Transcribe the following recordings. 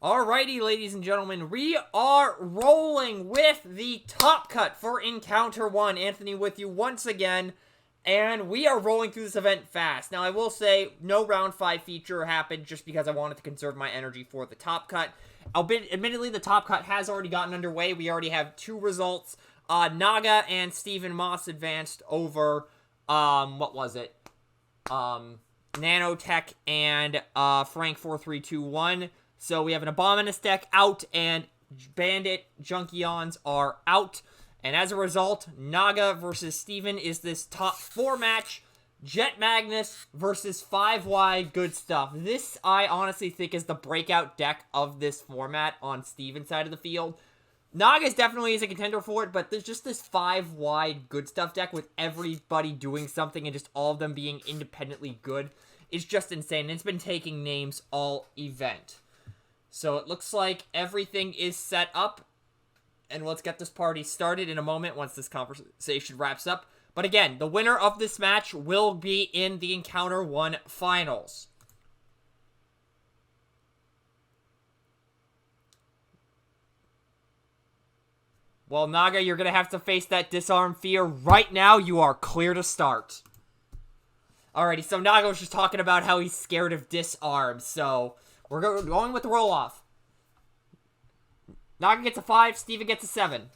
Alrighty, ladies and gentlemen, we are rolling with the top cut for Encounter 1. Anthony with you once again, and we are rolling through this event fast. Now, I will say, no Round 5 feature happened just because I wanted to conserve my energy for the top cut. Admittedly, the top cut has already gotten underway. We already have 2 results. Naga and Steven Moss advanced over, what was it? Nanotech and Frank4321. So we have an Abominus deck out, and Bandit Junkions are out. And as a result, Naga versus Steven is this top 4 match. JetMagnus versus 5Y Goodstuff. This, I honestly think, is the breakout deck of this format on Steven's side of the field. Naga definitely is a contender for it, but there's just this 5Y Goodstuff deck with everybody doing something and just all of them being independently good. It's just insane. It's been taking names all event. So it looks like everything is set up, and let's get this party started in a moment once this conversation wraps up. But again, the winner of this match will be in the Encounter 1 finals. Well, Naga, you're going to have to face that disarm fear. Right now, you are clear to start. Alrighty, so Naga was just talking about how he's scared of disarm, so we're going with the roll-off. Naga gets a 5, Steven gets a 7.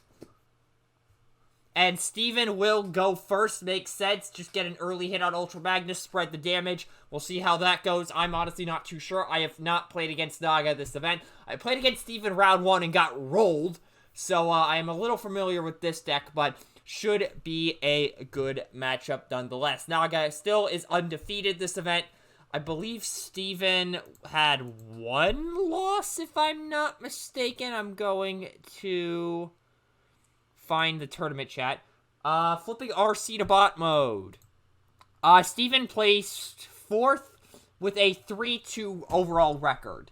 And Steven will go first, makes sense. Just get an early hit on Ultra Magnus, spread the damage. We'll see how that goes. I'm honestly not too sure. I have not played against Naga this event. I played against Steven round 1 and got rolled. So I am a little familiar with this deck, but should be a good matchup nonetheless. Naga still is undefeated this event. I believe Steven had 1 loss, if I'm not mistaken. I'm going to find the tournament chat. Flipping RC to bot mode. Steven placed 4th with a 3-2 overall record.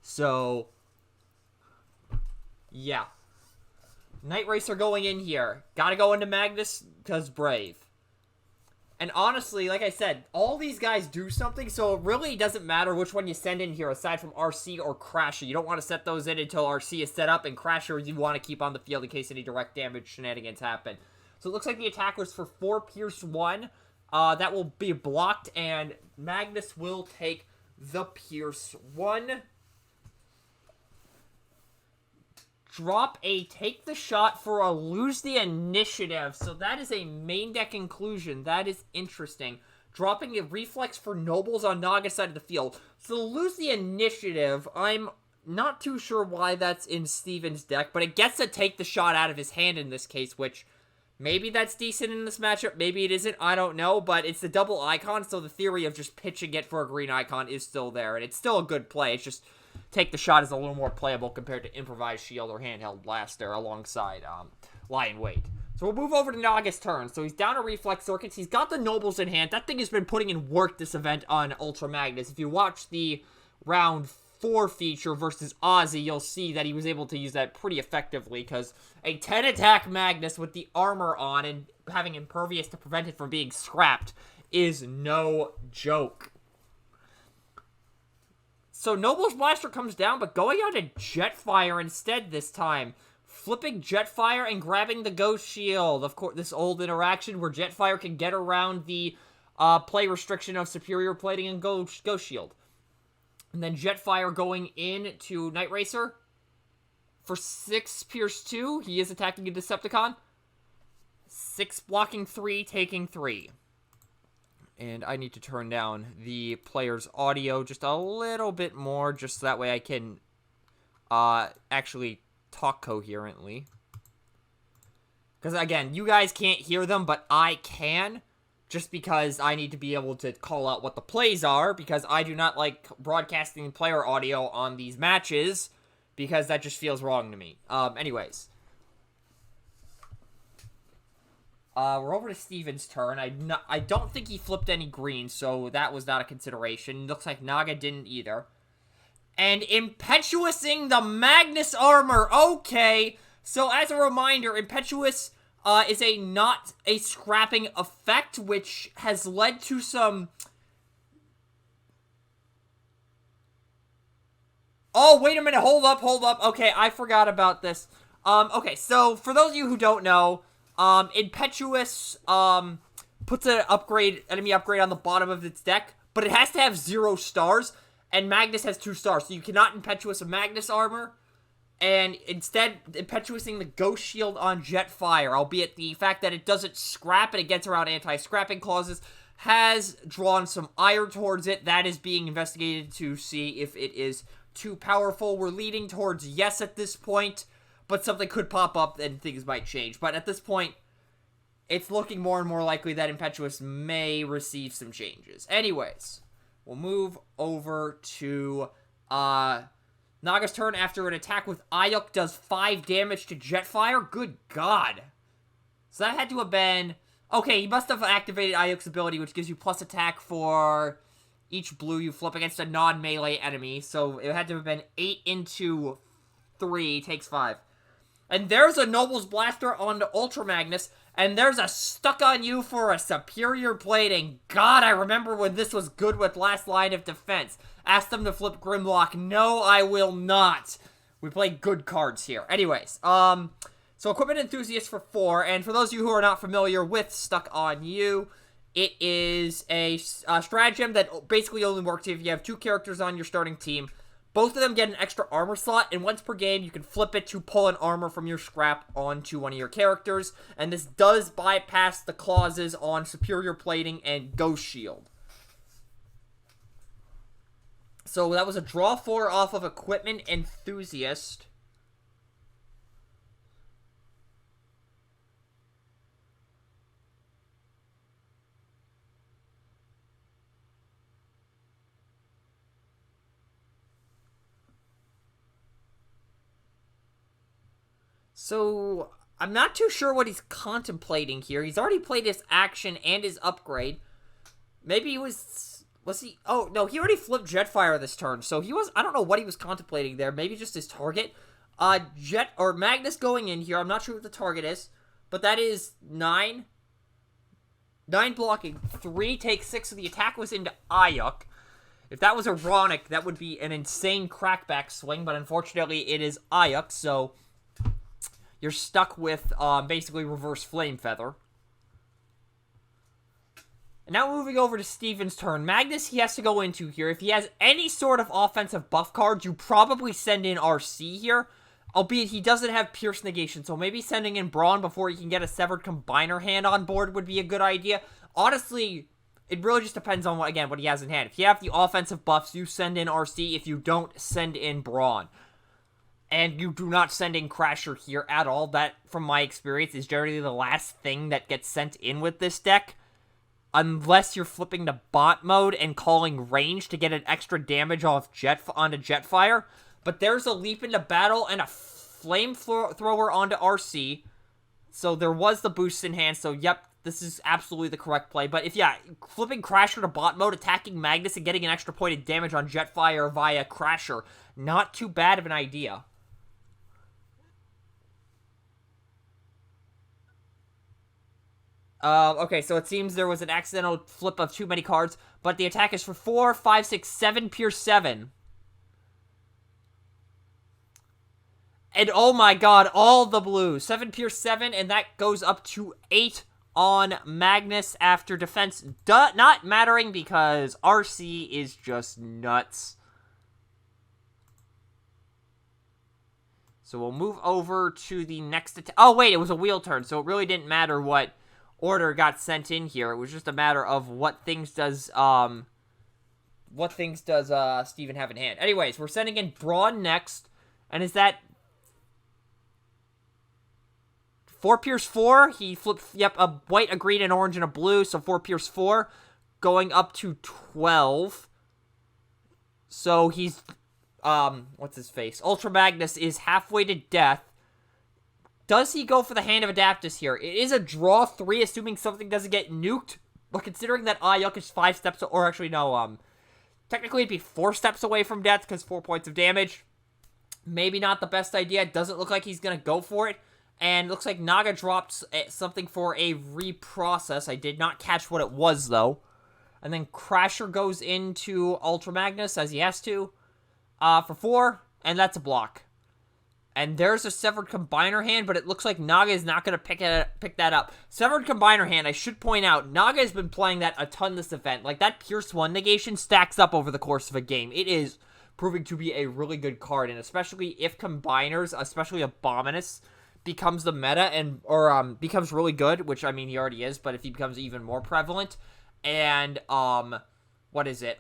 So, yeah. Night Racer going in here. Gotta go into Magnus, because Brave. And honestly, like I said, all these guys do something, so it really doesn't matter which one you send in here, aside from RC or Crasher. You don't want to set those in until RC is set up, and Crasher you want to keep on the field in case any direct damage shenanigans happen. So it looks like the attack was for 4 Pierce 1. That will be blocked, and Magnus will take the Pierce 1. Drop a take the shot for a lose the initiative. So that is a main deck inclusion. That is interesting. Dropping a reflex for nobles on Naga's side of the field. So lose the initiative. I'm not too sure why that's in Steven's deck, but it gets to take the shot out of his hand in this case, which maybe that's decent in this matchup. Maybe it isn't. I don't know, but it's the double icon, so the theory of just pitching it for a green icon is still there, and it's still a good play. It's just take the shot is a little more playable compared to improvised shield or handheld blaster alongside lie in wait. So we'll move over to Naga's turn. So he's down to reflex circuits. He's got the nobles in hand. That thing has been putting in work this event on Ultra Magnus. If you watch the round 4 feature versus Ozzy, you'll see that he was able to use that pretty effectively, because a 10 attack Magnus with the armor on and having impervious to prevent it from being scrapped is no joke. So Noble's Blaster comes down, but going out to Jetfire instead this time. Flipping Jetfire and grabbing the Ghost Shield. Of course, this old interaction where Jetfire can get around the play restriction of Superior Plating and Ghost Shield. And then Jetfire going in to Night Racer. For 6 Pierce 2, he is attacking a Decepticon. 6 blocking 3, taking 3. And I need to turn down the player's audio just a little bit more, just so that way I can actually talk coherently. Because, again, you guys can't hear them, but I can, just because I need to be able to call out what the plays are, because I do not like broadcasting player audio on these matches, because that just feels wrong to me. Anyways. We're over to Steven's turn. I don't think he flipped any green, so that was not a consideration. Looks like Naga didn't either. And Impetuousing the Magnus armor. Okay. So as a reminder, Impetuous is not a scrapping effect, which has led to some Oh, wait a minute. Hold up. Okay, I forgot about this. Okay, so for those of you who don't know, Impetuous, puts an enemy upgrade on the bottom of its deck, but it has to have 0 stars, and Magnus has 2 stars, so you cannot Impetuous a Magnus armor, and instead Impetuousing the Ghost Shield on Jetfire, albeit the fact that it doesn't scrap and it gets around anti-scrapping clauses has drawn some ire towards it. That is being investigated to see if it is too powerful. We're leading towards yes at this point, but something could pop up and things might change. But at this point, it's looking more and more likely that Impetuous may receive some changes. Anyways, we'll move over to Naga's turn after an attack with Ayuk does 5 damage to Jetfire. Good God. So that had to have been... Okay, he must have activated Ayuk's ability, which gives you plus attack for each blue you flip against a non-melee enemy. So it had to have been 8 into 3, takes 5. And there's a Noble's Blaster on the Ultra Magnus, and there's a Stuck on You for a Superior Plating. God, I remember when this was good with Last Line of Defense. Ask them to flip Grimlock. No, I will not. We play good cards here. Anyways, so Equipment Enthusiast for 4, and for those of you who are not familiar with Stuck on You, it is a stratagem that basically only works if you have 2 characters on your starting team. Both of them get an extra armor slot, and once per game, you can flip it to pull an armor from your scrap onto one of your characters, and this does bypass the clauses on Superior Plating and Ghost Shield. So that was a draw 4 off of Equipment Enthusiast. So, I'm not too sure what he's contemplating here. He's already played his action and his upgrade. Maybe he was he... Oh, no, he already flipped Jetfire this turn. So he was... I don't know what he was contemplating there. Maybe just his target. Magnus going in here. I'm not sure what the target is. But that is 9. 9 blocking. 3 takes 6. So the attack was into Ayuk. If that was Ironic, that would be an insane crackback swing. But unfortunately, it is Ayuk. So... you're stuck with, basically, Reverse Flame Feather. And now moving over to Steven's turn. Magnus, he has to go into here. If he has any sort of offensive buff cards, you probably send in RC here. Albeit, he doesn't have Pierce Negation, so maybe sending in Brawn before he can get a Severed Combiner hand on board would be a good idea. Honestly, it really just depends on, what he has in hand. If you have the offensive buffs, you send in RC. If you don't, send in Brawn. And you do not send in Crasher here at all. That, from my experience, is generally the last thing that gets sent in with this deck. Unless you're flipping to bot mode and calling range to get an extra damage off onto Jetfire. But there's a Leap into Battle and a Flamethrower onto RC. So there was the boost in hand. So, yep, this is absolutely the correct play. But if, flipping Crasher to bot mode, attacking Magnus, and getting an extra point of damage on Jetfire via Crasher, not too bad of an idea. Okay, so it seems there was an accidental flip of too many cards, but the attack is for 4, 5, 6, 7, Pierce 7. And oh my god, all the blues. 7 Pierce 7, and that goes up to 8 on Magnus after defense. Not mattering because RC is just nuts. So we'll move over to the next attack. Oh wait, it was a wheel turn, so it really didn't matter what order got sent in here. It was just a matter of what things does Steven have in hand. Anyways, we're sending in Brawn next, and is that 4 Pierce 4? He flipped, yep, a white, a green, an orange, and a blue, so 4 Pierce 4, going up to 12. So he's, what's his face? Ultra Magnus is halfway to death. Does he go for the Hand of Adaptus here? It is a draw 3, assuming something doesn't get nuked. But considering that Ayuk is 5 steps, or actually no, technically it'd be 4 steps away from death because 4 points of damage. Maybe not the best idea. It doesn't look like he's going to go for it. And it looks like Naga drops something for a reprocess. I did not catch what it was, though. And then Crasher goes into Ultra Magnus, as he has to. For 4. And that's a block. And there's a Severed Combiner hand, but it looks like Naga is not going to pick that up. Severed Combiner hand, I should point out, Naga has been playing that a ton this event. Like, that Pierce 1 negation stacks up over the course of a game. It is proving to be a really good card, and especially if Combiners, especially Abominus, becomes the meta, or becomes really good, which, I mean, he already is, but if he becomes even more prevalent, and, what is it,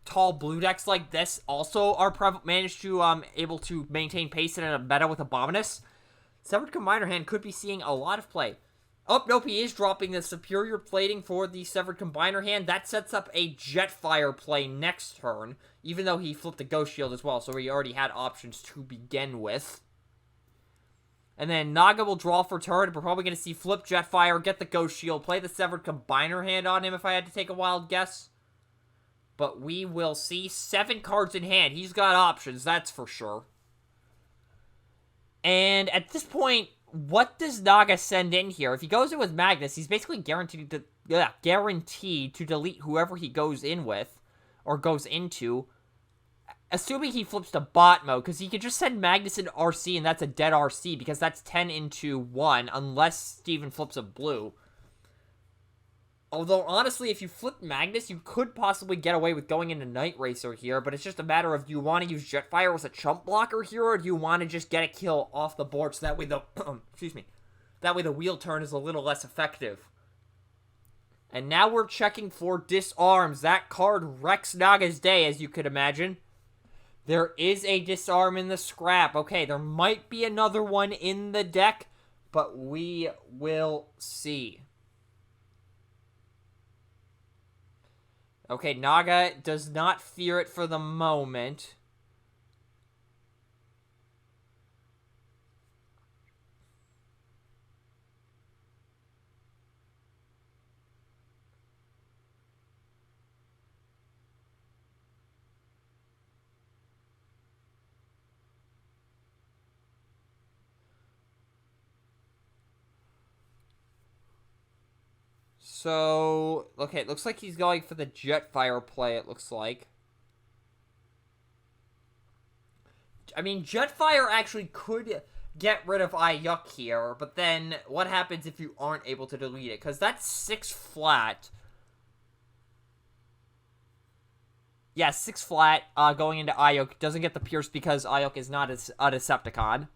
tall blue decks like this also are managed to able to maintain pace in a meta with Abominus, Severed Combiner hand could be seeing a lot of play. Oh, nope, he is dropping the Superior Plating for the Severed Combiner hand. That sets up a Jetfire play next turn, even though he flipped the Ghost Shield as well, so he already had options to begin with. And then Naga will draw for turn. We're probably going to see flip Jetfire, get the Ghost Shield, play the Severed Combiner hand on him if I had to take a wild guess. But we will see 7 cards in hand. He's got options, that's for sure. And at this point, what does Naga send in here? If he goes in with Magnus, he's basically guaranteed to delete whoever he goes in with, or goes into, assuming he flips to bot mode, because he could just send Magnus in RC, and that's a dead RC, because that's 10 into 1, unless Steven flips a blue. Although, honestly, if you flip Magnus, you could possibly get away with going into Night Racer here, but it's just a matter of, do you want to use Jetfire as a chump blocker here, or do you want to just get a kill off the board so that way the, excuse me, that way the wheel turn is a little less effective. And now we're checking for Disarms. That card wrecks Naga's day, as you could imagine. There is a Disarm in the scrap. Okay, there might be another one in the deck, but we will see. Okay, Naga does not fear it for the moment. So, okay, it looks like he's going for the Jetfire play, it looks like. I mean, Jetfire actually could get rid of Ayuk here, but then what happens if you aren't able to delete it? Because that's 6 flat. Yeah, 6 flat going into Ayuk. Doesn't get the Pierce because Ayuk is not a Decepticon.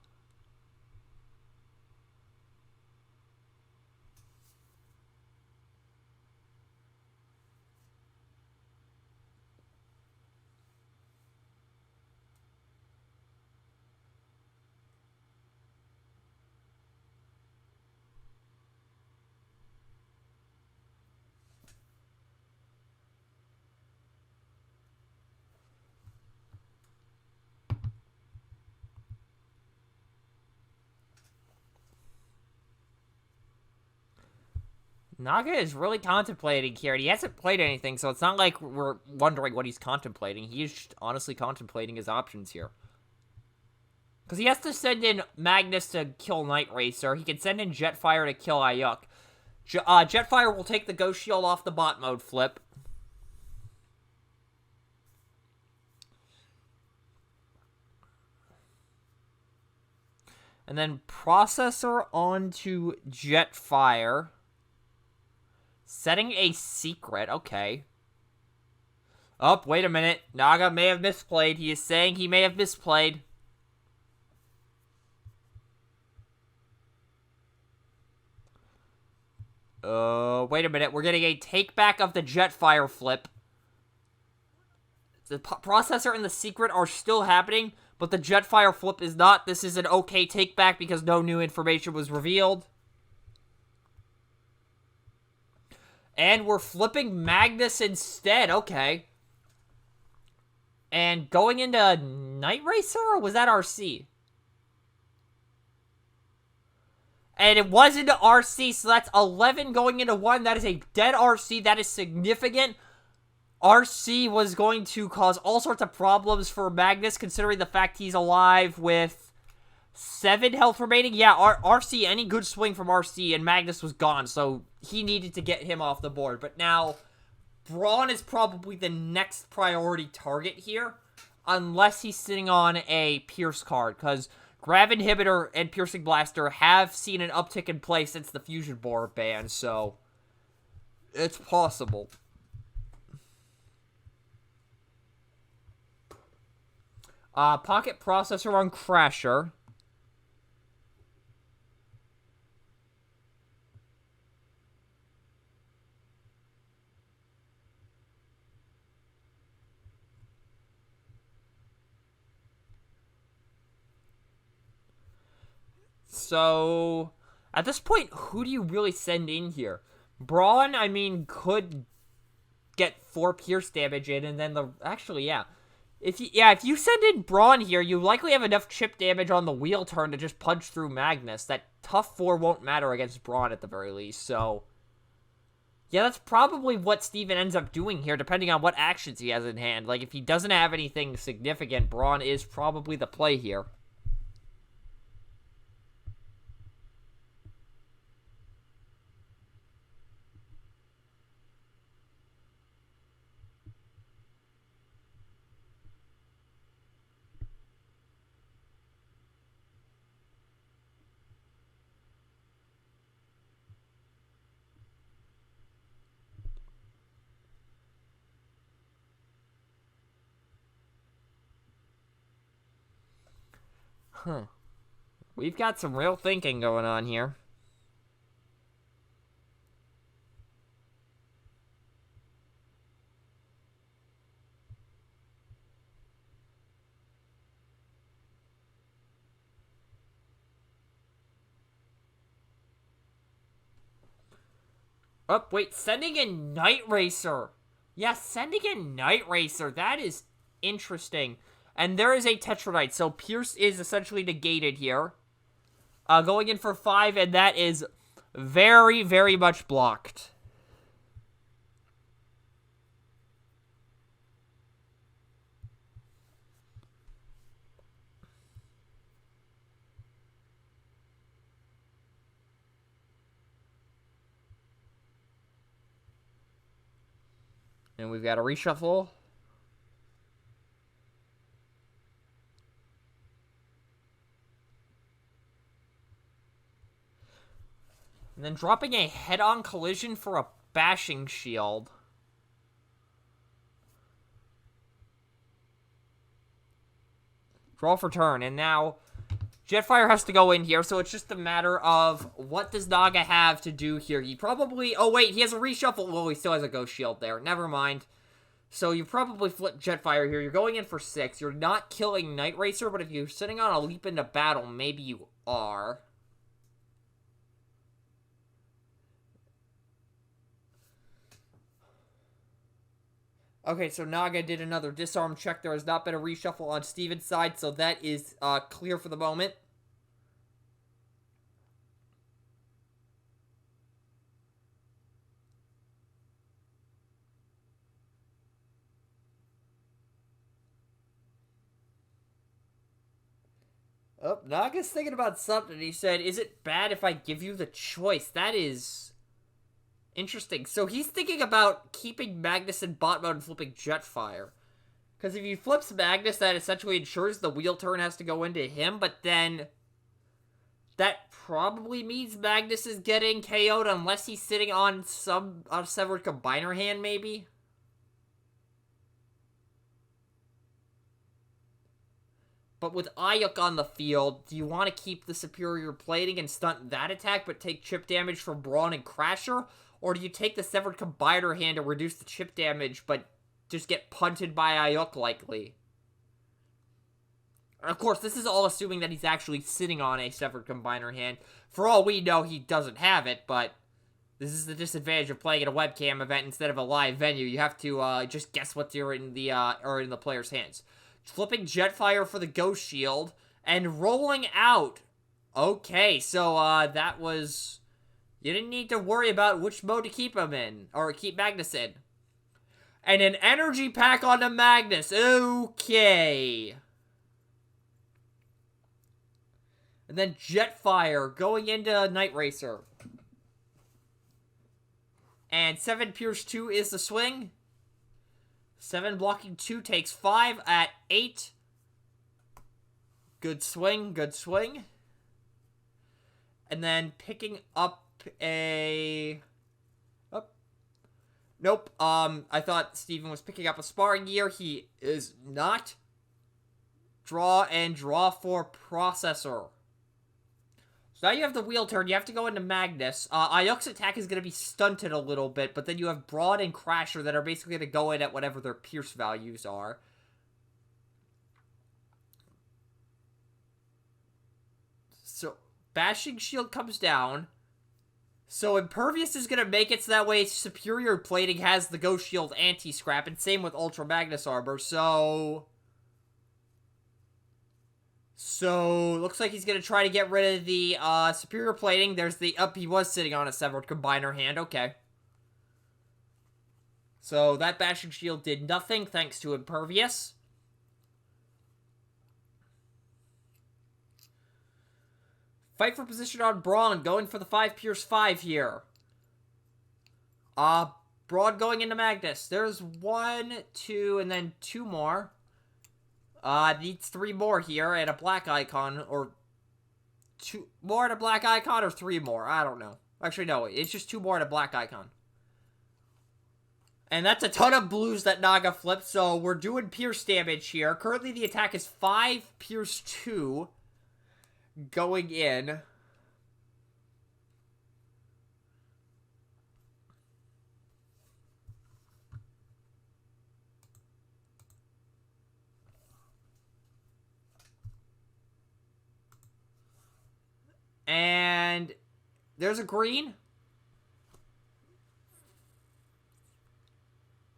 Naga is really contemplating here, and he hasn't played anything, so it's not like we're wondering what he's contemplating. He is just honestly contemplating his options here. Because he has to send in Magnus to kill Night Racer. He can send in Jetfire to kill Ayuk. Jetfire will take the Ghost Shield off the bot mode flip. And then Processor onto Jetfire. Setting a secret, okay. Oh, wait a minute. Naga may have misplayed. He is saying he may have misplayed. Wait a minute. We're getting a take-back of the Jetfire flip. The Processor and the secret are still happening, but the Jetfire flip is not. This is an okay take-back because no new information was revealed. And we're flipping Magnus instead. Okay. And going into Night Racer? Or was that RC? And it was into RC, so that's 11 going into 1. That is a dead RC. That is significant. RC was going to cause all sorts of problems for Magnus, considering the fact he's alive with 7 health remaining. Yeah, RC, any good swing from RC, and Magnus was gone, so he needed to get him off the board. But now, Braun is probably the next priority target here. unless he's sitting on a Pierce card, because Grav Inhibitor and Piercing Blaster have seen an uptick in play since the Fusion Board ban, so it's possible. Pocket Processor on Crasher. So, at this point, who do you really send in here? Brawn, I mean, could get 4 pierce damage in, and then If you send in Brawn here, you likely have enough chip damage on the wheel turn to just punch through Magnus. That tough 4 won't matter against Brawn at the very least, so... Yeah, that's probably what Steven ends up doing here, depending on what actions he has in hand. Like, if he doesn't have anything significant, Brawn is probably the play here. Huh. We've got some real thinking going on here. Oh, wait, sending in Night Racer. Yeah, sending in Night Racer. That is interesting. And there is a Tetradite, so Pierce is essentially negated here. Going in for 5, and that is very, very much blocked. And we've got a reshuffle. And then dropping a head-on collision for a bashing shield. Draw for turn, and now Jetfire has to go in here, so it's just a matter of what does Naga have to do here. He probably... Oh, wait, he has a reshuffle. Well, he still has a Ghost Shield there. Never mind. So you probably flip Jetfire here. You're going in for 6. You're not killing Night Racer, but if you're sitting on a leap into battle, maybe you are. Okay, so Naga did another disarm check. There has not been a reshuffle on Steven's side, so that is clear for the moment. Oh, Naga's thinking about something. He said, is it bad if I give you the choice? That is... interesting. So he's thinking about keeping Magnus in bot mode and flipping Jetfire. Because if he flips Magnus, that essentially ensures the wheel turn has to go into him, but then that probably means Magnus is getting KO'd unless he's sitting on some Severed Combiner hand, maybe? But with Ayuk on the field, do you want to keep the superior plating and stunt that attack, but take chip damage from Brawn and Crasher? Or do you take the Severed Combiner hand to reduce the chip damage, but just get punted by Ayuk likely? And of course, this is all assuming that he's actually sitting on a Severed Combiner hand. For all we know, he doesn't have it, but this is the disadvantage of playing at a webcam event instead of a live venue. You have to just guess what's in the player's hands. Flipping Jetfire for the Ghost Shield, and rolling out. Okay, so that was... You didn't need to worry about which mode to keep him in, or keep Magnus in. And an energy pack onto Magnus. Okay. And then Jetfire going into Night Racer. And 7 Pierce 2 is the swing. 7 blocking 2 takes 5 at 8. Good swing, good swing. And then picking up a... Oh. Nope, I thought Steven was picking up a sparring gear. He is not. Draw and draw for processor. So now you have the wheel turn. You have to go into Magnus. Ayuk's attack is going to be stunted a little bit, but then you have Broad and Crasher that are basically going to go in at whatever their Pierce values are. So, Bashing Shield comes down. So, Impervious is going to make it so that way Superior Plating has the Ghost Shield anti-scrap, and same with Ultra Magnus Armor, So, looks like he's going to try to get rid of the Superior Plating. There's the... he was sitting on a Severed Combiner hand. Okay. So, that Bashing Shield did nothing thanks to Impervious. Fight for position on Brawn, going for the 5 Pierce 5 here. Broad going into Magnus. There's 1, 2, and then 2 more. Needs 3 more here and a black icon, or 2 more and a black icon, or 3 more. I don't know. Actually, no, it's just 2 more and a black icon. And that's a ton of blues that Naga flipped, so we're doing Pierce damage here. Currently, the attack is 5 Pierce 2 going in. And there's a green.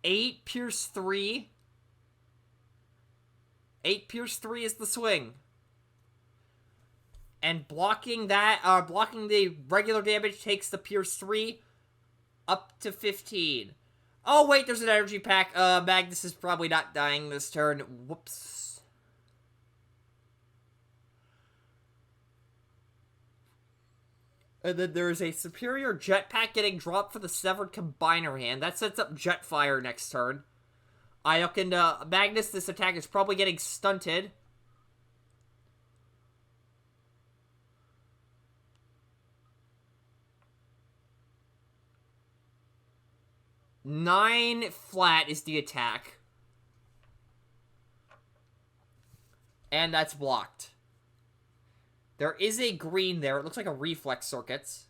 8 Pierce 3. 8 Pierce 3 is the swing. And blocking that, blocking the regular damage takes the Pierce 3 up to 15. Oh, wait, there's an energy pack. Magnus is probably not dying this turn. Whoops. And then there's a Superior Jetpack getting dropped for the Severed Combiner hand. That sets up Jetfire next turn. Ayuk and Magnus, this attack is probably getting stunted. Nine flat is the attack. And that's blocked. There is a green there. It looks like a reflex circuits.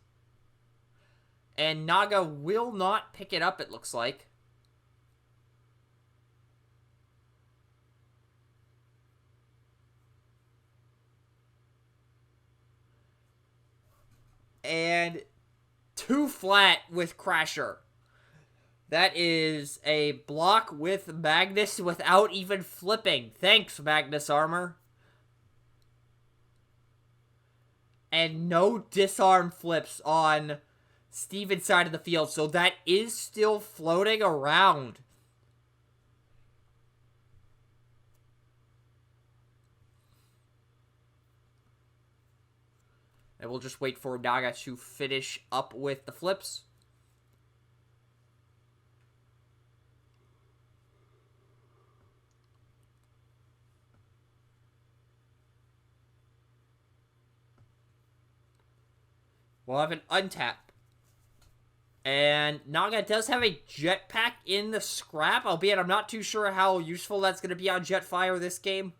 And Naga will not pick it up, it looks like. And 2 flat with Crasher. That is a block with Magnus without even flipping. Thanks, Magnus Armor. And no disarm flips on Steven's side of the field, so that is still floating around. And we'll just wait for Naga to finish up with the flips. We'll have an untap. And Naga does have a jetpack in the scrap, albeit I'm not too sure how useful that's going to be on Jetfire this game.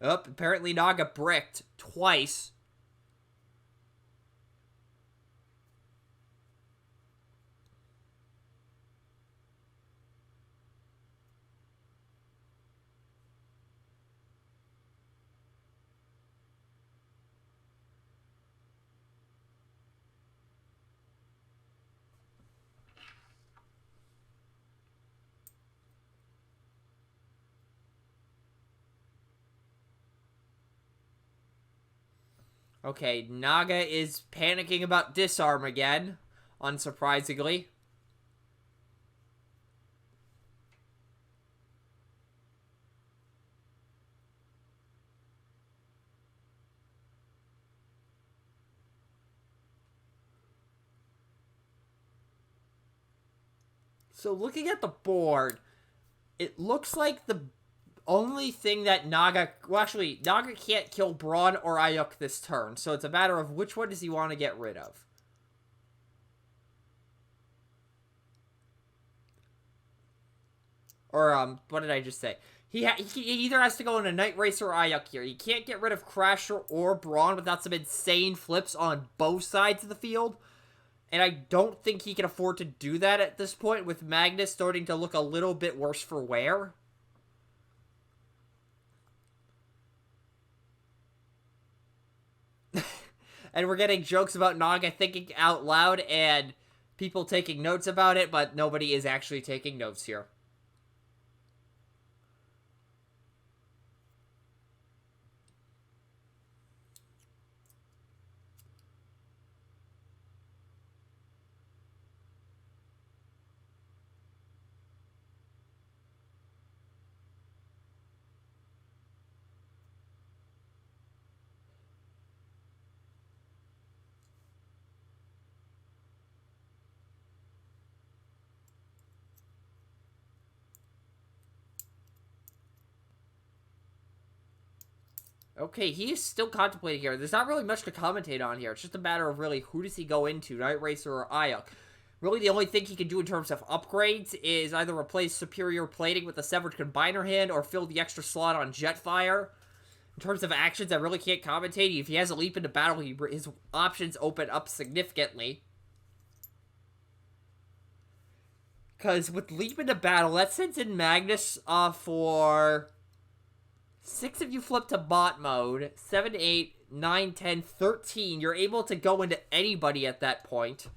Oh, apparently Naga bricked twice. Okay, Naga is panicking about disarm again, unsurprisingly. So looking at the board, it looks like the only thing that Naga... Well, actually, Naga can't kill Braun or Ayuk this turn, so it's a matter of which one does he want to get rid of. Or, what did I just say? He either has to go into Night Racer or Ayuk here. He can't get rid of Crasher or Braun without some insane flips on both sides of the field. And I don't think he can afford to do that at this point, with Magnus starting to look a little bit worse for wear. And we're getting jokes about Naga thinking out loud and people taking notes about it, but nobody is actually taking notes here. Okay, he is still contemplating here. There's not really much to commentate on here. It's just a matter of really who does he go into, Night Racer or Ayuk. Really, the only thing he can do in terms of upgrades is either replace Superior Plating with a Severed Combiner hand or fill the extra slot on Jetfire. In terms of actions, I really can't commentate. If he has a Leap into Battle, his options open up significantly. Because with Leap into Battle, that sends in Magnus for... 6 of you flip to bot mode. 7, 8, 9, 10, 13. You're able to go into anybody at that point.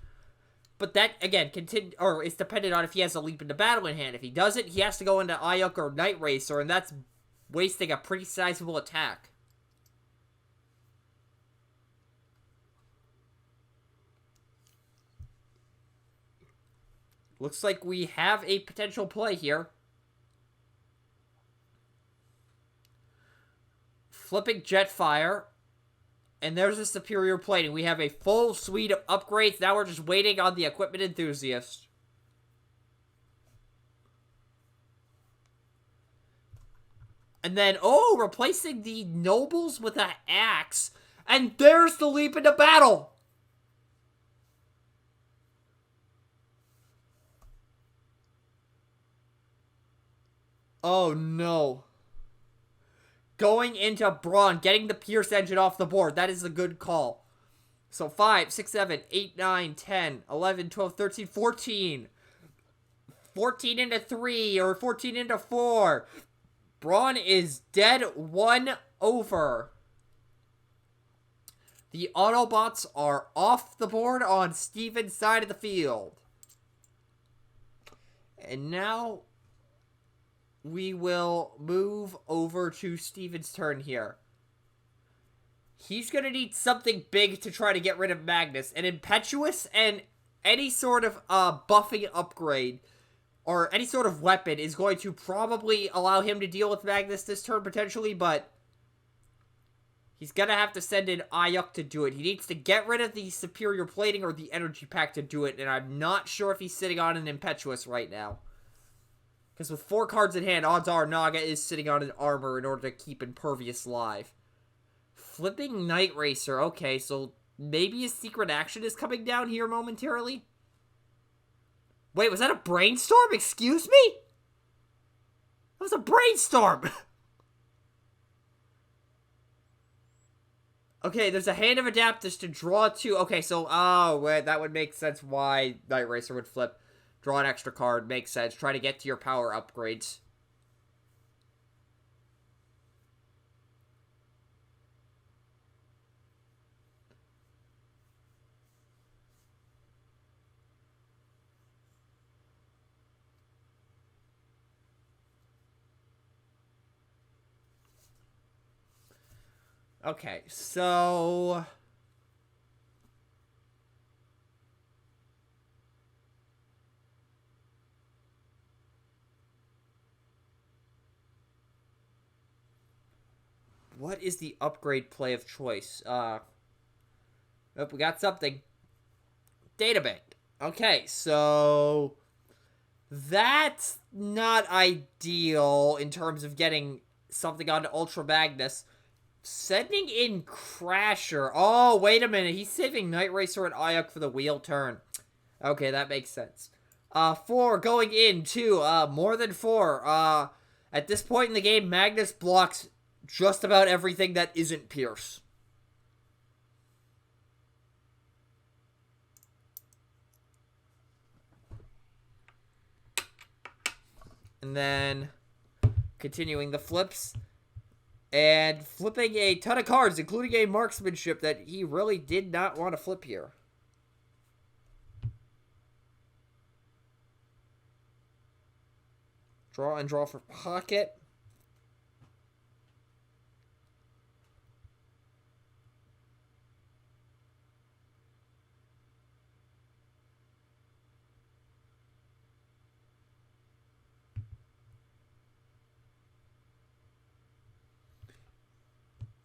But that, again, is dependent on if he has a Leap into Battle in hand. If he doesn't, he has to go into Ayuk or Night Racer, and that's wasting a pretty sizable attack. Looks like we have a potential play here. Flipping Jetfire. And there's a Superior Plating. We have a full suite of upgrades. Now we're just waiting on the Equipment Enthusiast. And then, replacing the Nobles with an Axe. And there's the Leap into Battle. Oh, no. Going into Braun, getting the Pierce engine off the board. That is a good call. So 5, 6, 7, 8, 9, 10, 11, 12, 13, 14. 14 into 3 or 14 into 4. Braun is dead 1 over. The Autobots are off the board on Steven's side of the field. And now we will move over to Steven's turn here. He's going to need something big to try to get rid of Magnus. An Impetuous and any sort of buffing upgrade or any sort of weapon is going to probably allow him to deal with Magnus this turn potentially, but he's going to have to send in Ayuk to do it. He needs to get rid of the Superior Plating or the Energy Pack to do it, and I'm not sure if he's sitting on an Impetuous right now. Because with 4 cards in hand, odds are Naga is sitting on an Armor in order to keep Impervious live. Flipping Night Racer. Okay, so maybe his secret action is coming down here momentarily? Wait, was that a brainstorm? Excuse me? That was a brainstorm! Okay, there's a Hand of Adaptus to draw 2. Okay, so, that would make sense why Night Racer would flip. Draw an extra card, makes sense. Try to get to your power upgrades. Okay, so what is the upgrade play of choice? Oh, we got something. Databank. Okay, so That's not ideal in terms of getting something onto Ultra Magnus. Sending in Crasher. Oh, wait a minute. He's saving Night Racer and Ayuk for the wheel turn. Okay, that makes sense. 4 going into more than 4. At this point in the game, Magnus blocks just about everything that isn't Pierce. And then continuing the flips. And flipping a ton of cards, including a marksmanship that he really did not want to flip here. Draw and draw for pocket.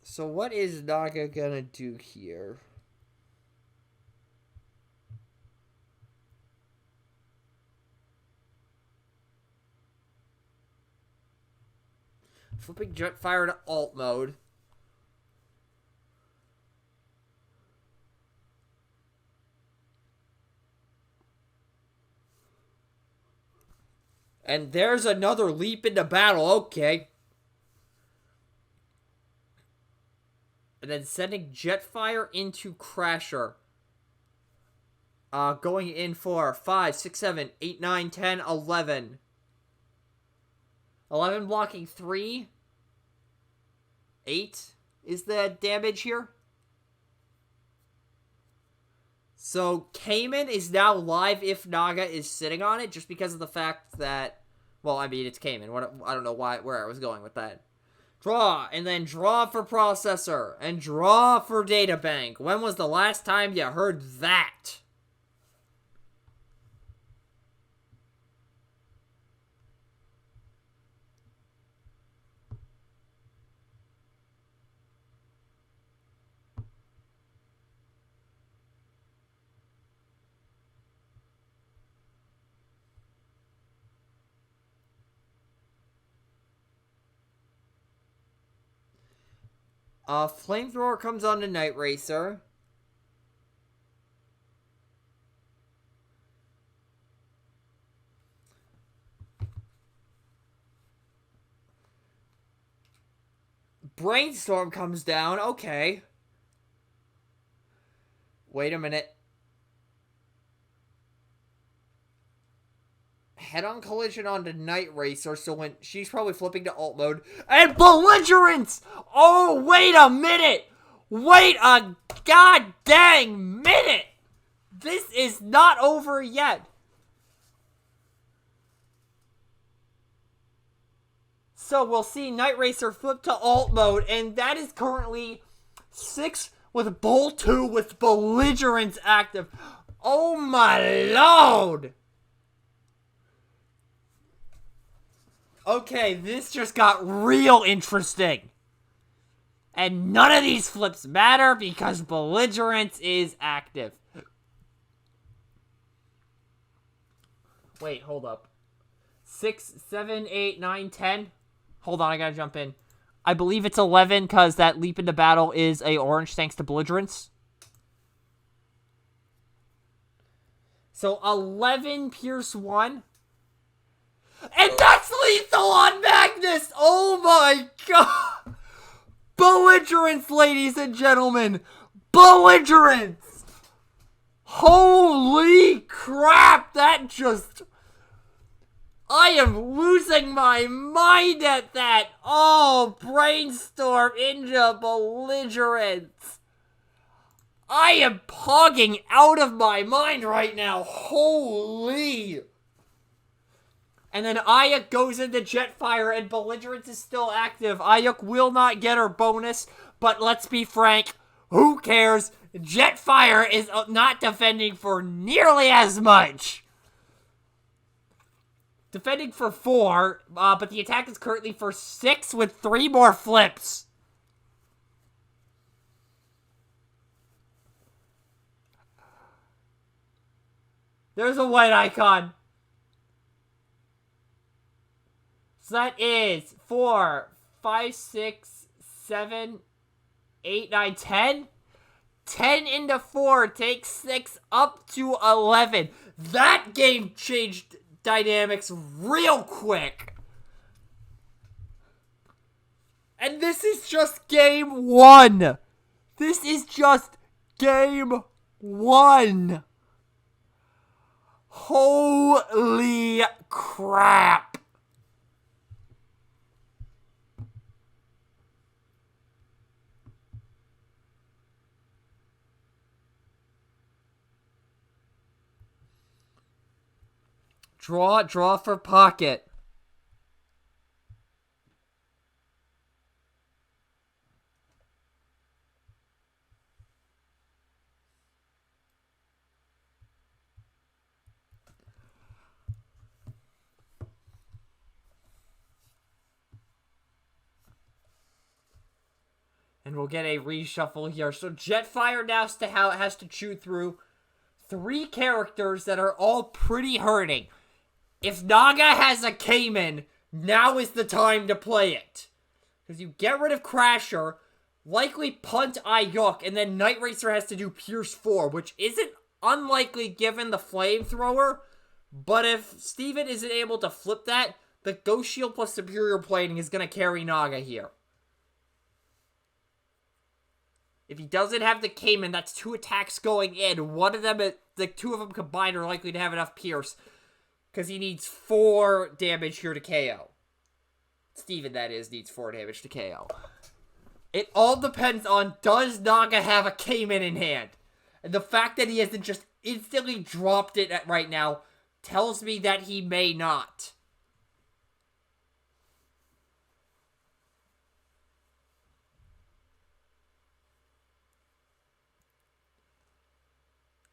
So what is Naga gonna do here? Flipping Jetfire to alt mode. And there's another leap into battle. Okay. And then sending Jetfire into Crasher. Going in for 5, 6, 7, 8, 9, 10, 11. 11 blocking 3. 8 is the damage here. So Cayman is now live if Naga is sitting on it, just because of the fact that, well, I mean, it's Cayman. I don't know where I was going with that. Draw, and then draw for processor, and draw for databank. When was the last time you heard that? Flamethrower comes on to Night Racer. Brainstorm comes down. Okay. Wait a minute. Head-on collision onto Night Racer, so when she's probably flipping to alt mode. And Belligerence! Oh, wait a minute! Wait a god dang minute! This is not over yet. So we'll see Night Racer flip to alt mode, and that is currently 6 with Bull 2 with Belligerence active. Oh my lord! Okay, this just got real interesting. And none of these flips matter because Belligerence is active. Wait, hold up. 6, 7, 8, 9, 10. Hold on, I gotta jump in. I believe it's 11 because that leap into battle is a orange thanks to Belligerence. So 11 Pierce 1. And that's lethal on Magnus! Oh my god! Belligerence, ladies and gentlemen! Belligerence! Holy crap! That just... I am losing my mind at that! Oh, Brainstorm into Belligerence! I am pogging out of my mind right now! Holy... And then Ayuk goes into Jetfire and Belligerence is still active. Ayuk will not get her bonus, but let's be frank, who cares? Jetfire is not defending for nearly as much. Defending for 4, but the attack is currently for 6 with 3 more flips. There's a white icon. So that is 4, 5, 6, 7, 8, 9, 10. 10 into 4 takes 6 up to 11. That game changed dynamics real quick. And this is just game 1. This is just game 1. Holy crap. Draw for pocket. And we'll get a reshuffle here. So Jetfire now has to chew through 3 characters that are all pretty hurting. If Naga has a Cayman, now is the time to play it. Because you get rid of Crasher, likely punt Ayuk, and then Night Racer has to do Pierce 4, which isn't unlikely given the Flamethrower. But if Steven isn't able to flip that, the Ghost Shield plus Superior Plating is going to carry Naga here. If he doesn't have the Cayman, that's 2 attacks going in. One of them, the 2 of them combined are likely to have enough Pierce. Because he needs 4 damage here to KO. Steven, that is, needs 4 damage to KO. It all depends on, does Naga have a Cayman in hand? And the fact that he hasn't just instantly dropped it right now tells me that he may not.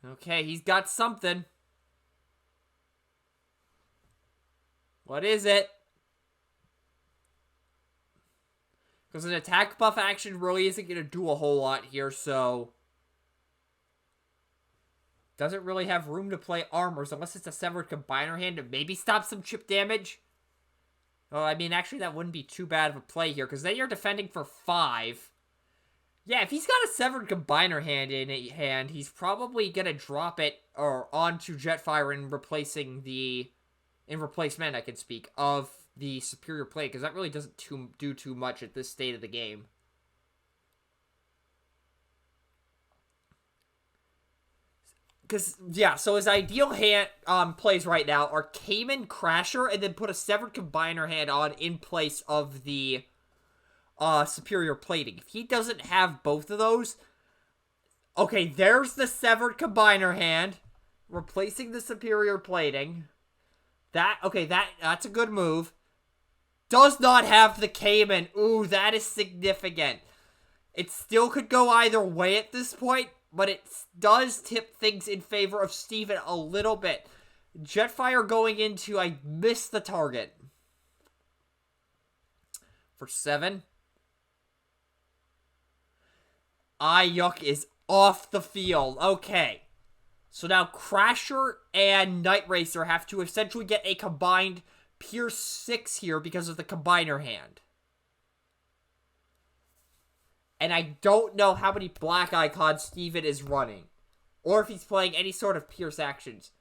Okay, he's got something. What is it? Because an attack buff action really isn't going to do a whole lot here, so... Doesn't really have room to play armors, unless it's a Severed Combiner hand to maybe stop some chip damage. Oh, I mean, actually, that wouldn't be too bad of a play here, because then you're defending for 5. Yeah, if he's got a Severed Combiner hand in hand, he's probably going to drop it or onto Jetfire in replacement, I can speak, of the Superior Play, because that really doesn't do too much at this state of the game. Because, yeah, so his ideal hand plays right now are Cayman, Crasher, and then put a Severed Combiner hand on in place of the Superior Plating. If he doesn't have both of those, okay, there's the Severed Combiner hand, replacing the Superior Plating. That's a good move. Does not have the Cayman. Ooh, that is significant. It still could go either way at this point, but it does tip things in favor of Steven a little bit. Jetfire going into, I missed the target. For 7. Ayuk is off the field. Okay. So now Crasher and Night Racer have to essentially get a combined Pierce 6 here because of the Combiner hand. And I don't know how many black icons Steven is running. Or if he's playing any sort of Pierce actions.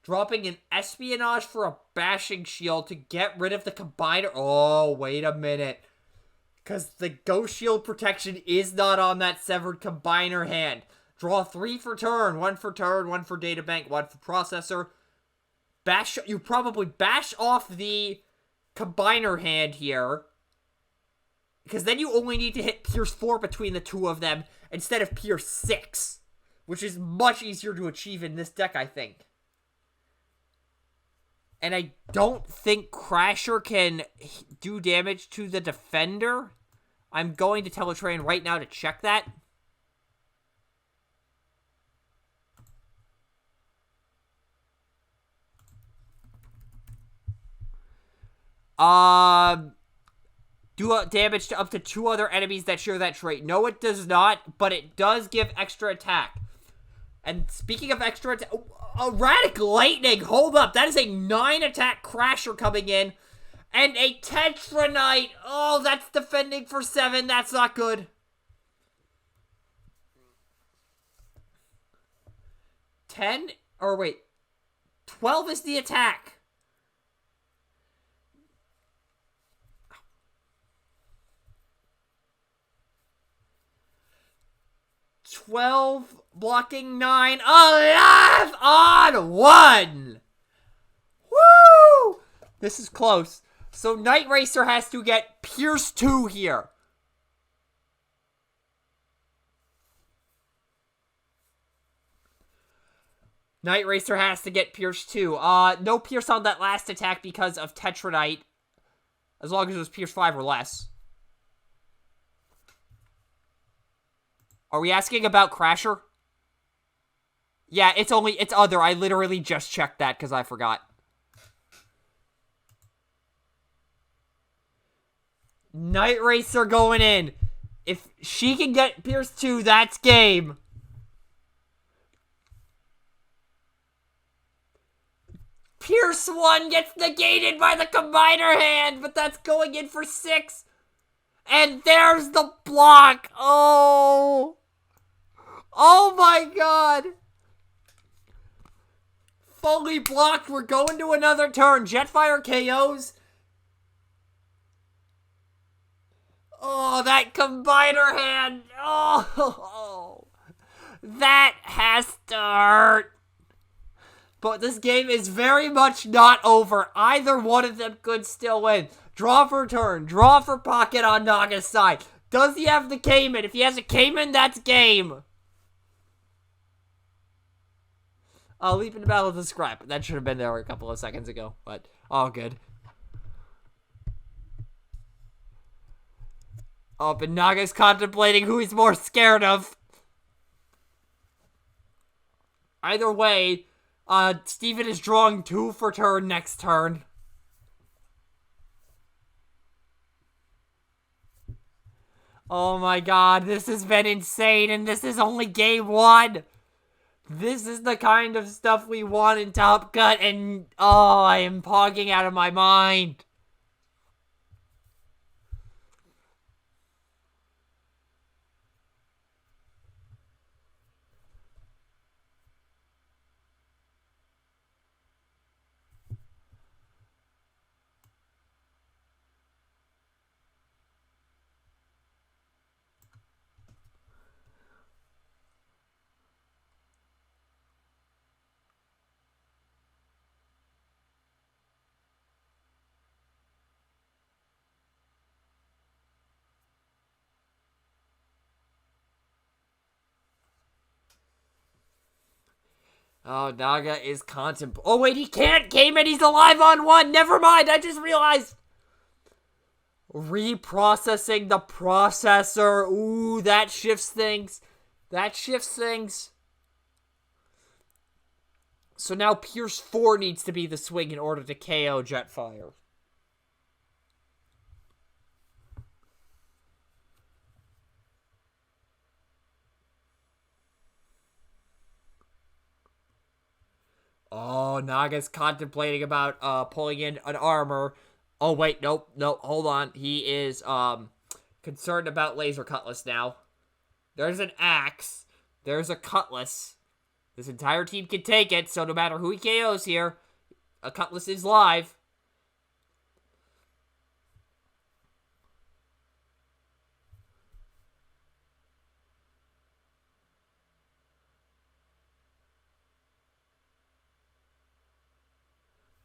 Dropping an Espionage for a Bashing Shield to get rid of the Combiner. Oh, wait a minute. Because the Ghost Shield protection is not on that Severed Combiner hand. Draw 3 for turn. 1 for turn, 1 for Databank, 1 for Processor. You probably bash off the Combiner hand here. Because then you only need to hit Pierce 4 between the 2 of them instead of Pierce 6. Which is much easier to achieve in this deck, I think. And I don't think Crasher can do damage to the Defender. I'm going to Teletrain right now to check that. Do damage to up to 2 other enemies that share that trait. No, it does not, but it does give extra attack. And speaking of extra attack, Erratic Lightning, hold up. That is a 9 attack Crasher coming in. And a Tetra Knight. Oh, that's defending for 7. That's not good. 10? Or wait. 12 is the attack. Blocking 9. 11 on 1. Woo! This is close. So Night Racer has to get Pierce 2 here. Night Racer has to get Pierce 2. No Pierce on that last attack because of Tetra Knight. As long as it was Pierce 5 or less. Are we asking about Crasher? Yeah, it's other. I literally just checked that because I forgot. Night Racer going in. If she can get Pierce 2, that's game. Pierce 1 gets negated by the Combiner hand, but that's going in for 6. And there's the block. Oh. Oh my god. Fully blocked. We're going to another turn. Jetfire KOs. Oh, that Combiner hand. Oh. That has to hurt. But this game is very much not over. Either one of them could still win. Draw for turn. Draw for pocket on Naga's side. Does he have the Cayman? If he has a Cayman, that's game. Leap into battle with the scrap. That should have been there a couple of seconds ago. But all good. Oh, but Naga's contemplating who he's more scared of. Either way, Steven is drawing 2 for turn next turn. Oh my god, this has been insane, and this is only game 1. This is the kind of stuff we want in Top Cut, and oh, I am pogging out of my mind. Oh, Naga is Oh, wait, he can't Cayman. He's alive on 1. Never mind. I just realized. Reprocessing the processor. Ooh, that shifts things. That shifts things. So now Pierce 4 needs to be the swing in order to KO Jetfire. Oh, Naga's contemplating about pulling in an armor. Oh, wait, nope, hold on. He is concerned about Laser Cutlass now. There's an axe. There's a Cutlass. This entire team can take it, so no matter who he KOs here, a Cutlass is live.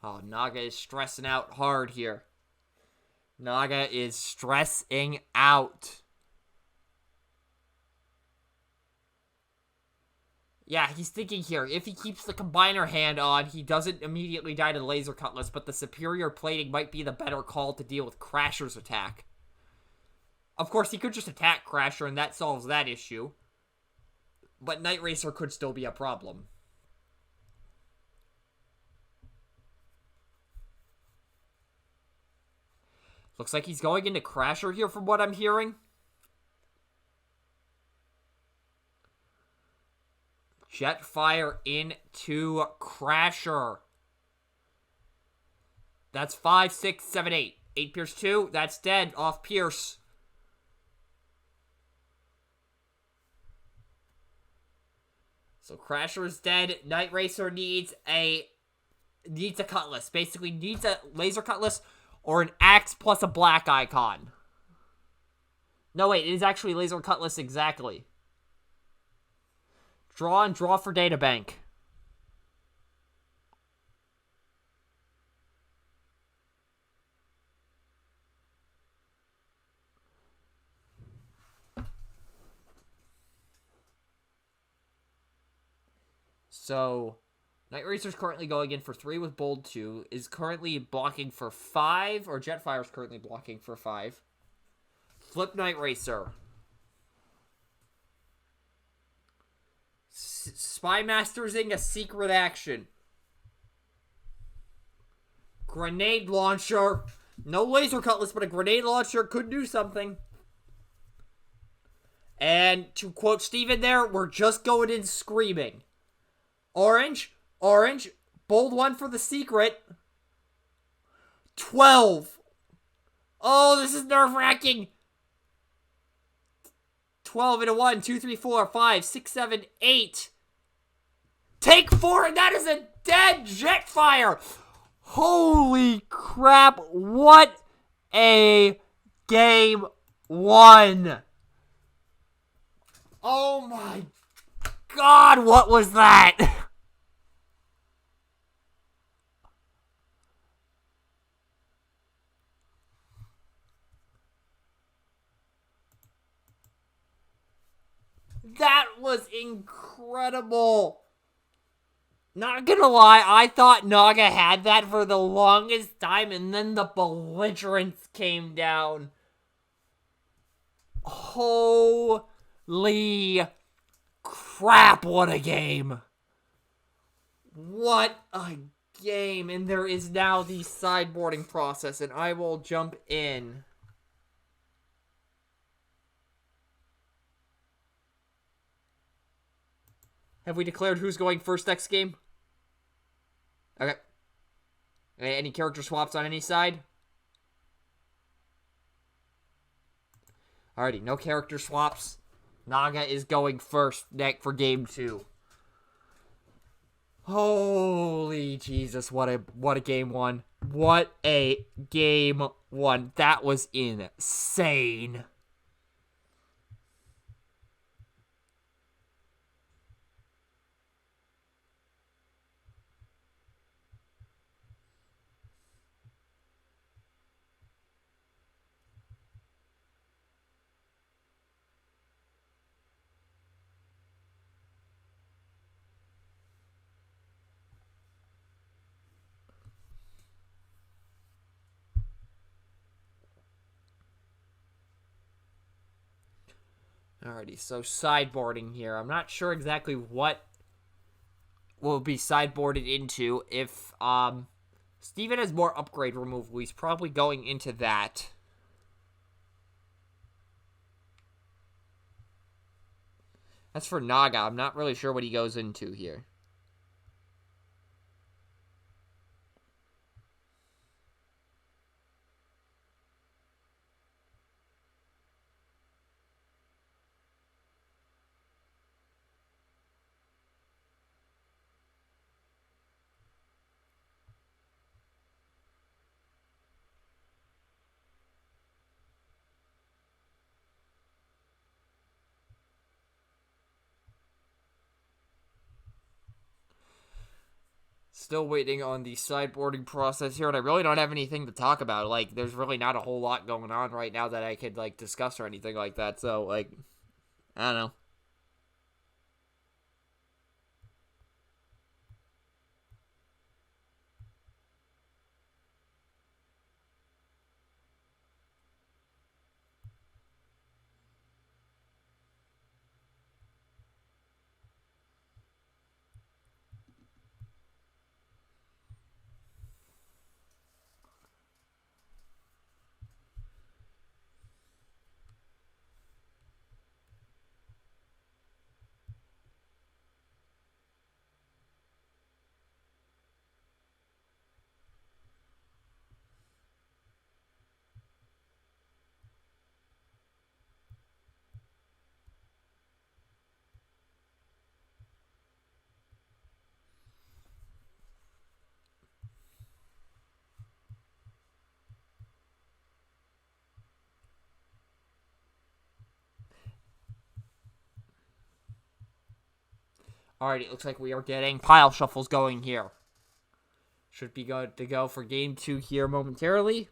Oh, Naga is stressing out hard here. Naga is stressing out. Yeah, he's thinking here, if he keeps the Combiner hand on, he doesn't immediately die to Laser Cutlass, but the superior plating might be the better call to deal with Crasher's attack. Of course, he could just attack Crasher, and that solves that issue. But Night Racer could still be a problem. Looks like he's going into Crasher here from what I'm hearing. Jetfire into Crasher. That's 5, 6, 7, 8. 8 Pierce 2. That's dead off Pierce. So Crasher is dead. Night Racer needs a cutlass. Basically needs a laser cutlass or an axe plus a black icon. No, wait. It is actually laser cutlass exactly. Draw and draw for databank. So, Night Racer's currently going in for 3 with Bold 2, is currently blocking for 5, or Jetfire's currently blocking for 5. Flip Night Racer. Spy Mastersing a secret action. Grenade launcher. No laser cutlass, but a grenade launcher could do something. And to quote Steven there, we're just going in screaming. Orange, bold 1 for the secret. 12. Oh, this is nerve-wracking. 12 and a 1, 2, 3, 4, 5, 6, 7, 8. Take 4, and that is a dead Jetfire. Holy crap, what a game 1. Oh my god, what was that? That was incredible. Not gonna lie, I thought Naga had that for the longest time, and then the belligerence came down. Holy crap, what a game. What a game. And there is now the sideboarding process, and I will jump in. Have we declared who's going first next game? Okay. Any character swaps on any side? Alrighty, no character swaps. Naga is going first next for game 2. Holy Jesus, what a game 1. What a game 1. That was insane. Alrighty, so sideboarding here. I'm not sure exactly what will be sideboarded into. If Steven has more upgrade removal, he's probably going into that. As for Naga, I'm not really sure what he goes into here. Still waiting on the sideboarding process here, and I really don't have anything to talk about. Like, there's really not a whole lot going on right now that I could, like, discuss or anything like that. So, like, I don't know. Alright, it looks like we are getting pile shuffles going here. Should be good to go for game 2 here momentarily.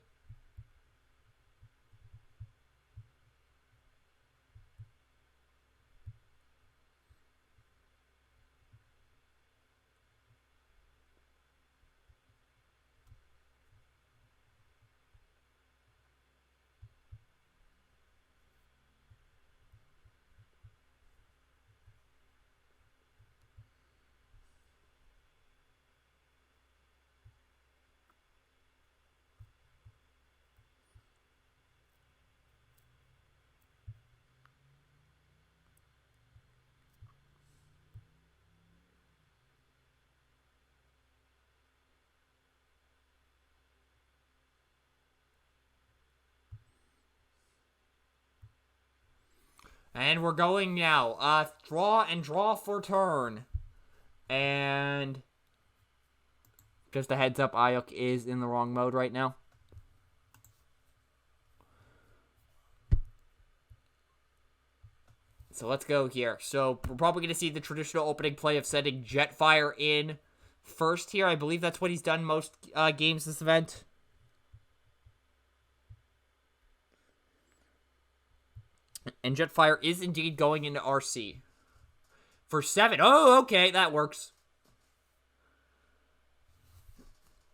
And we're going now. Draw for turn. And just a heads up, Ayuk is in the wrong mode right now. So let's go here. So we're probably going to see the traditional opening play of sending Jetfire in first here. I believe that's what he's done most games this event. And Jetfire is indeed going into RC. For 7. Oh, okay, that works.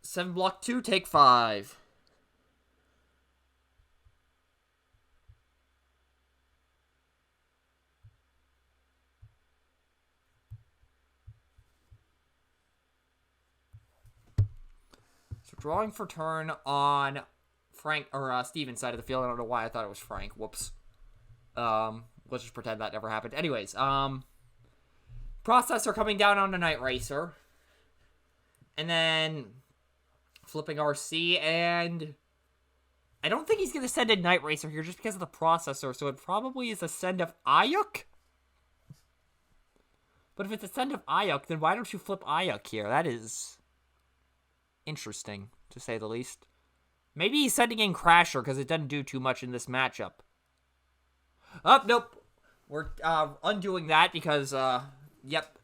7 block 2, take 5. So drawing for turn on Frank or Steven's side of the field. I don't know why I thought it was Frank. Whoops. Let's just pretend that never happened. Anyways, Processor coming down on the Night Racer. And then flipping RC, and I don't think he's going to send a Night Racer here just because of the Processor, so it probably is a send of Ayuk. But if it's a send of Ayuk, then why don't you flip Ayuk here? That is interesting, to say the least. Maybe he's sending in Crasher because it doesn't do too much in this matchup. Oh, nope. We're undoing that because, yep,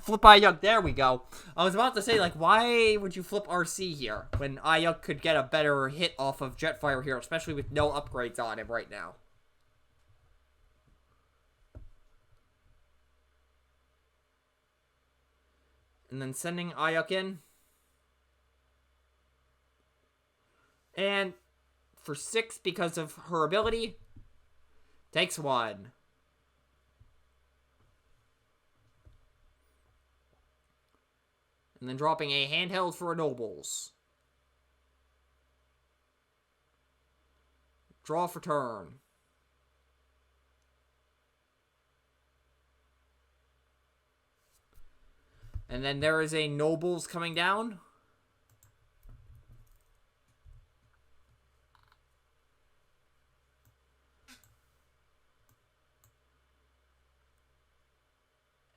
flip Ayuk. There we go. I was about to say, like, why would you flip RC here when Ayuk could get a better hit off of Jetfire here, especially with no upgrades on him right now? And then sending Ayuk in. And for 6, because of her ability, takes 1. And then dropping a handheld for a Nobles. Draw for turn. And then there is a Nobles coming down.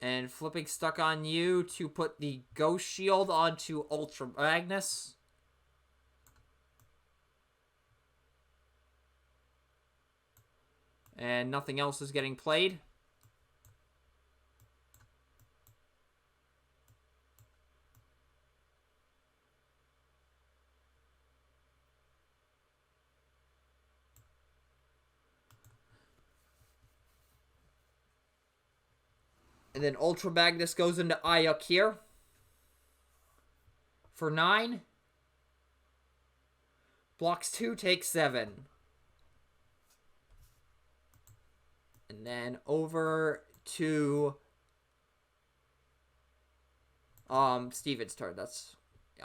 And flipping Stuck on You to put the Ghost Shield onto JetMagnus. And nothing else is getting played. And then JetMagnus goes into Ayuk here. For 9. Blocks 2, takes 7. And then over to Steven's turn. That's, yeah.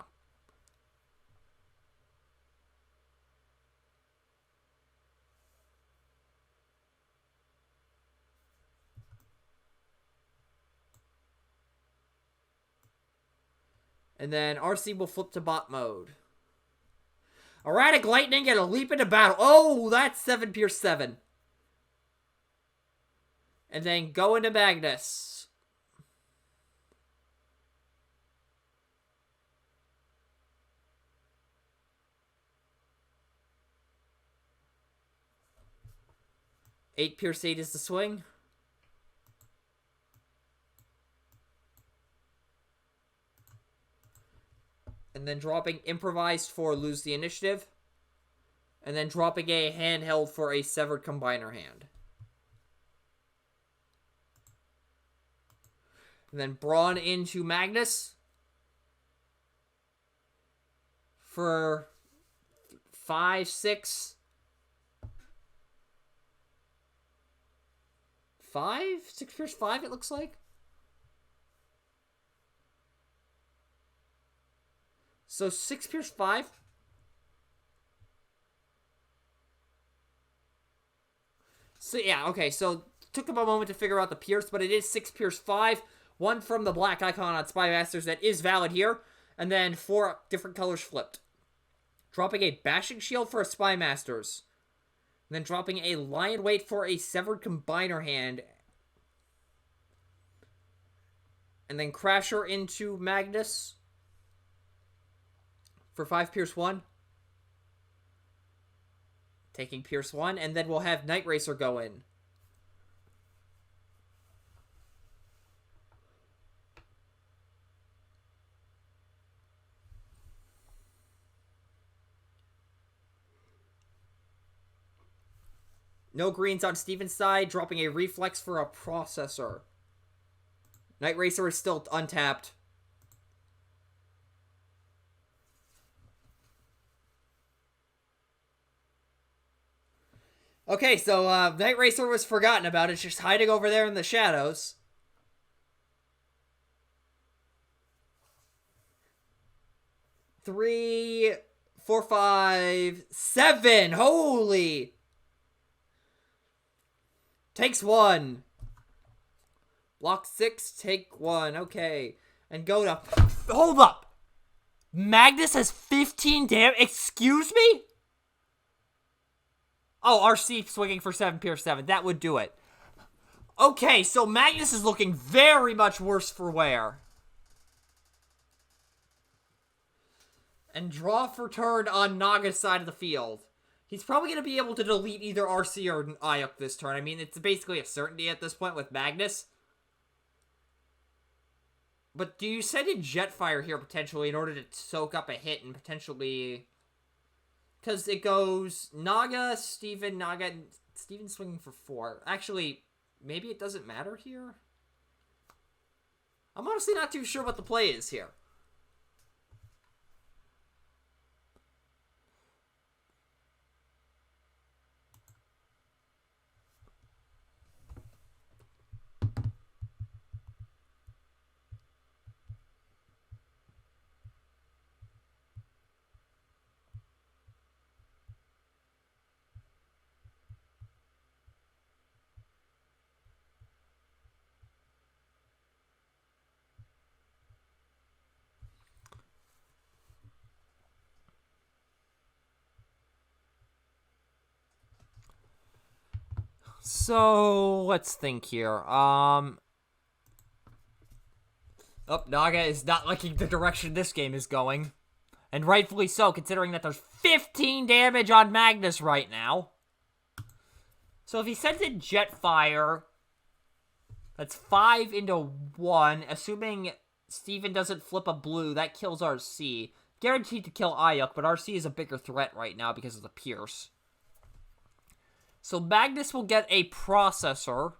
And then RC will flip to bot mode. Erratic Lightning and a leap into battle. Oh, that's 7 Pierce 7. And then go into Magnus. Eight Pierce 8 is the swing. And then dropping improvised for lose the initiative. And then dropping a handheld for a severed combiner hand. And then Brawn into Magnus for 5, 6. 5? 6 Pierce 5, it looks like. So 6 Pierce 5. So yeah, okay, so took them a moment to figure out the Pierce, but it is 6 Pierce 5. One from the black icon on Spy Masters that is valid here. And then 4 different colors flipped. Dropping a Bashing Shield for a Spy Masters. And then dropping a Lion Weight for a Severed Combiner hand. And then Crasher into Magnus for 5 Pierce 1. Taking Pierce 1. And then we'll have Night Racer go in. No greens on Steven's side, dropping a Reflex for a Processor. Night Racer is still untapped. Okay, so Night Racer was forgotten about. It's just hiding over there in the shadows. Three, 4, 5, 7. Holy! Takes 1. Block 6, take 1. Okay. And go to... Hold up! Magnus has 15 damage? Excuse me? Oh, RC swinging for 7 Pierce 7. That would do it. Okay, so Magnus is looking very much worse for wear. And draw for turn on Naga's side of the field. He's probably going to be able to delete either RC or Ayuk this turn. I mean, it's basically a certainty at this point with Magnus. But do you send in Jetfire here, potentially, in order to soak up a hit and potentially... Because it goes Naga, Steven swinging for 4. Actually, maybe it doesn't matter here? I'm honestly not too sure what the play is here. So, let's think here. Oh, Naga is not liking the direction this game is going. And rightfully so, considering that there's 15 damage on Magnus right now. So if he sends in Jetfire, that's 5 into 1. Assuming Steven doesn't flip a blue, that kills RC. Guaranteed to kill Ayuk, but RC is a bigger threat right now because of the Pierce. So Magnus will get a Processor.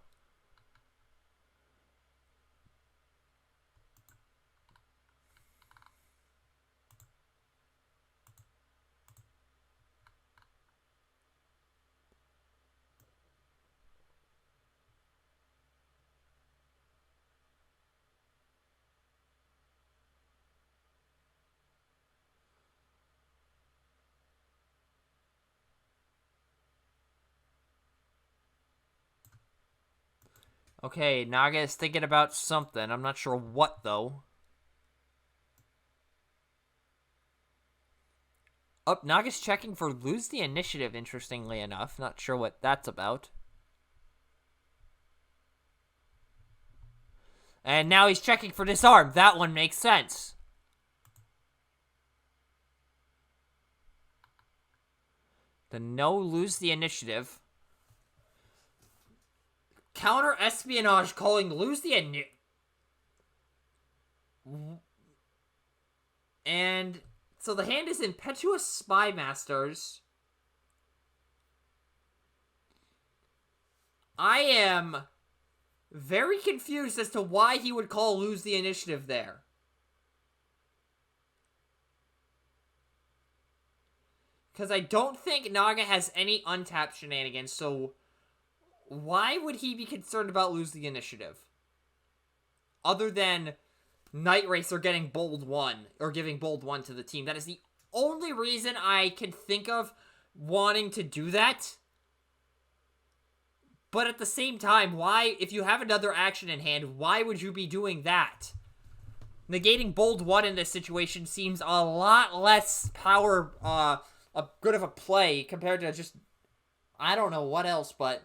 Okay, Naga is thinking about something. I'm not sure what, though. Oh, Naga's checking for lose the initiative, interestingly enough. Not sure what that's about. And now he's checking for disarm. That one makes sense. The no lose the initiative. Counter espionage calling lose the And so the hand is Impetuous Spy Masters. I am very confused as to why he would call Lose the Initiative there. Because I don't think Naga has any untapped shenanigans, so why would he be concerned about Lose the Initiative? Other than Night Racer getting Bold 1, or giving Bold 1 to the team. That is the only reason I can think of wanting to do that. But at the same time, why, if you have another action in hand, why would you be doing that? Negating Bold 1 in this situation seems a lot less power, a good of a play compared to just, I don't know what else, but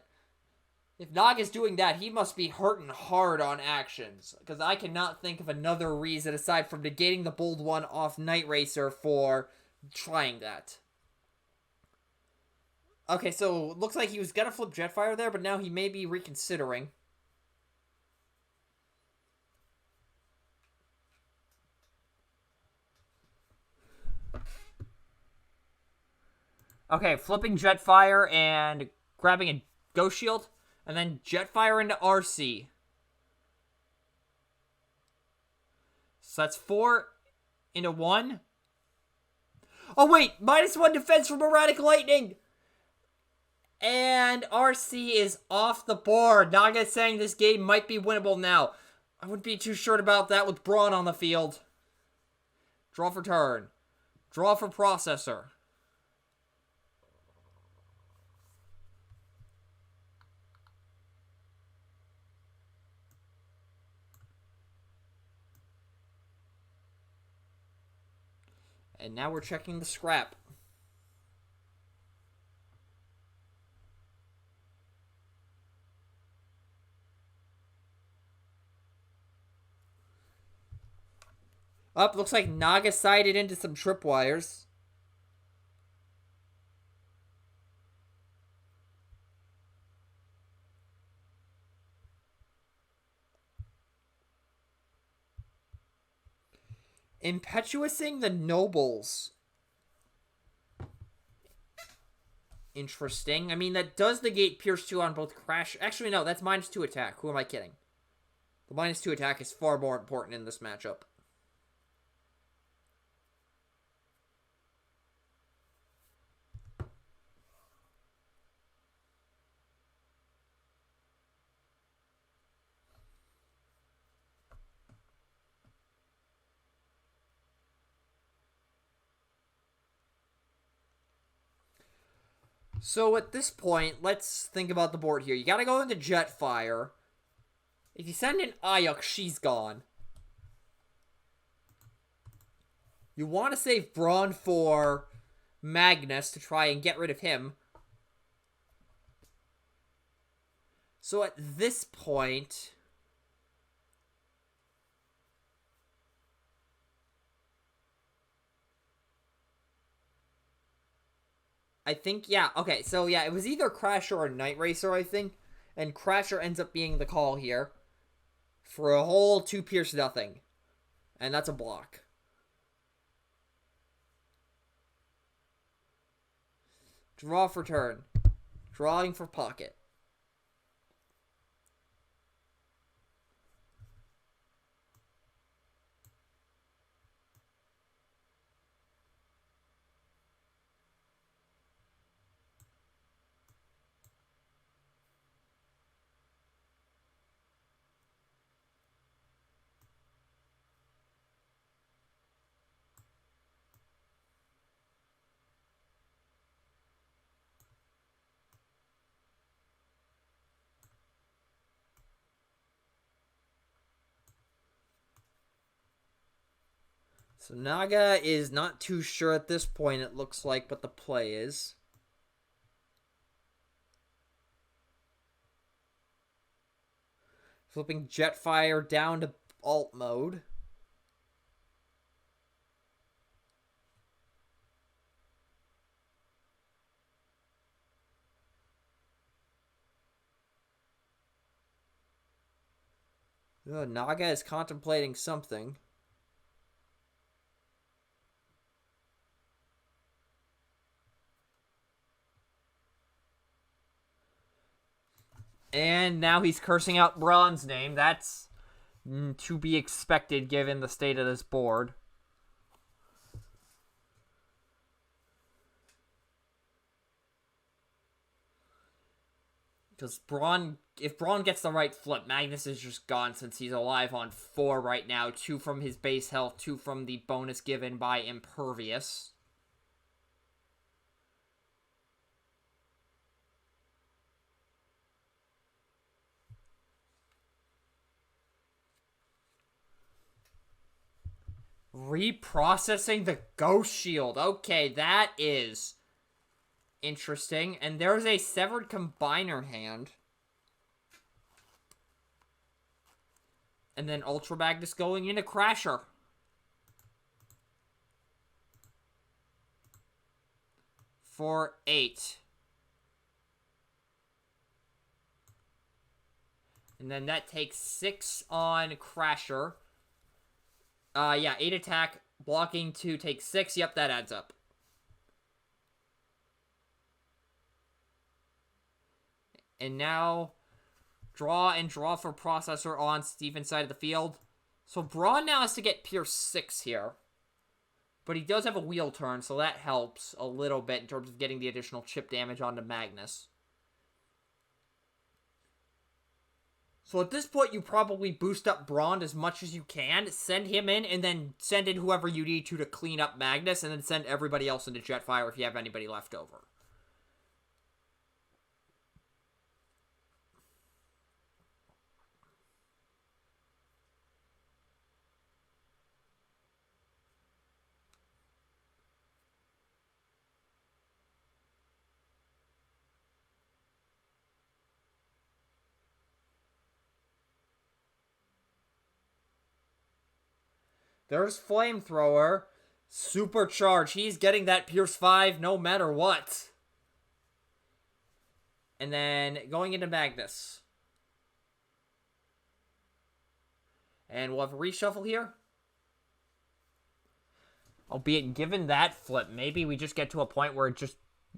if Naga's doing that, he must be hurting hard on actions. Because I cannot think of another reason aside from negating the Bold 1 off Night Racer for trying that. Okay, so it looks like he was going to flip Jetfire there, but now he may be reconsidering. Okay, flipping Jetfire and grabbing a Ghost Shield, and then Jetfire into RC. So that's 4 into 1. Oh wait, -1 defense from Erratic Lightning! And RC is off the board. Naga is saying this game might be winnable now. I wouldn't be too sure about that with Braun on the field. Draw for turn. Draw for processor. And now we're checking the scrap. Up, looks like Naga sided into some tripwires. Impetuousing the Nobles. Interesting. I mean, that does negate Pierce 2 on both Crash. Actually, no, that's -2 attack. Who am I kidding? The -2 attack is far more important in this matchup. So at this point, let's think about the board here. You gotta go into Jetfire. If you send in Ayuk, she's gone. You want to save Braun for Magnus to try and get rid of him. So at this point, I think, yeah, okay, so yeah, it was either Crasher or Night Racer, I think, and Crasher ends up being the call here for a whole 2 Pierce nothing, and that's a block. Draw for turn. Drawing for pocket. So Naga is not too sure at this point, it looks like, but the play is. Flipping Jetfire down to alt mode. Naga is contemplating something. And now he's cursing out Braun's name. That's to be expected given the state of this board. Because if Braun gets the right flip, Magnus is just gone since he's alive on 4 right now. 2 from his base health, 2 from the bonus given by Impervious. Reprocessing the Ghost Shield. Okay, that is interesting. And there's a Severed Combiner hand. And then Ultra Magnus going into Crasher. For 8. And then that takes 6 on Crasher. Yeah, 8 attack, blocking 2 takes 6. Yep, that adds up. And now, draw for Processor on Steven's side of the field. So Braun now has to get Pierce 6 here. But he does have a wheel turn, so that helps a little bit in terms of getting the additional chip damage onto Magnus. So at this point, you probably boost up Braun as much as you can, send him in, and then send in whoever you need to clean up Magnus, and then send everybody else into Jetfire if you have anybody left over. There's Flamethrower. Supercharge. He's getting that Pierce 5 no matter what. And then going into Magnus. And we'll have a reshuffle here. Albeit, given that flip, maybe we just get to a point where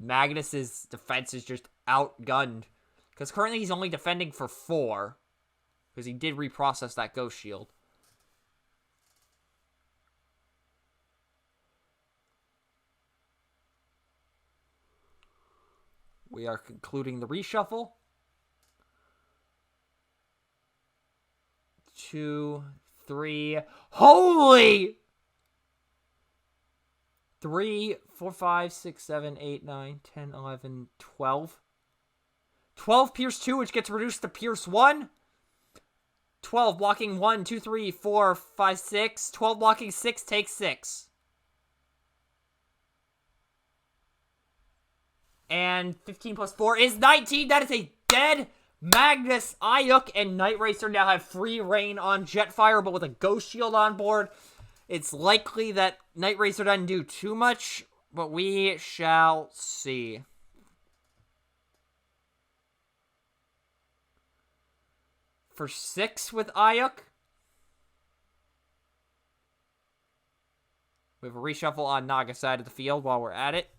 Magnus's defense is just outgunned. Because currently he's only defending for 4. Because he did reprocess that Ghost Shield. We are concluding the reshuffle. 2, 3. Holy! 3, 4, 5, 6, 7, 8, 9, 10, 11, 12. 12 Pierce 2, which gets reduced to Pierce 1. 12 blocking 1, 2, 3, 4, 5, 6. 12 blocking 6 takes 6. And 15 plus 4 is 19. That is a dead Magnus. Ayuk and Night Racer now have free reign on Jetfire, but with a Ghost Shield on board, it's likely that Night Racer doesn't do too much, but we shall see. For 6 with Ayuk, we have a reshuffle on Naga's side of the field while we're at it.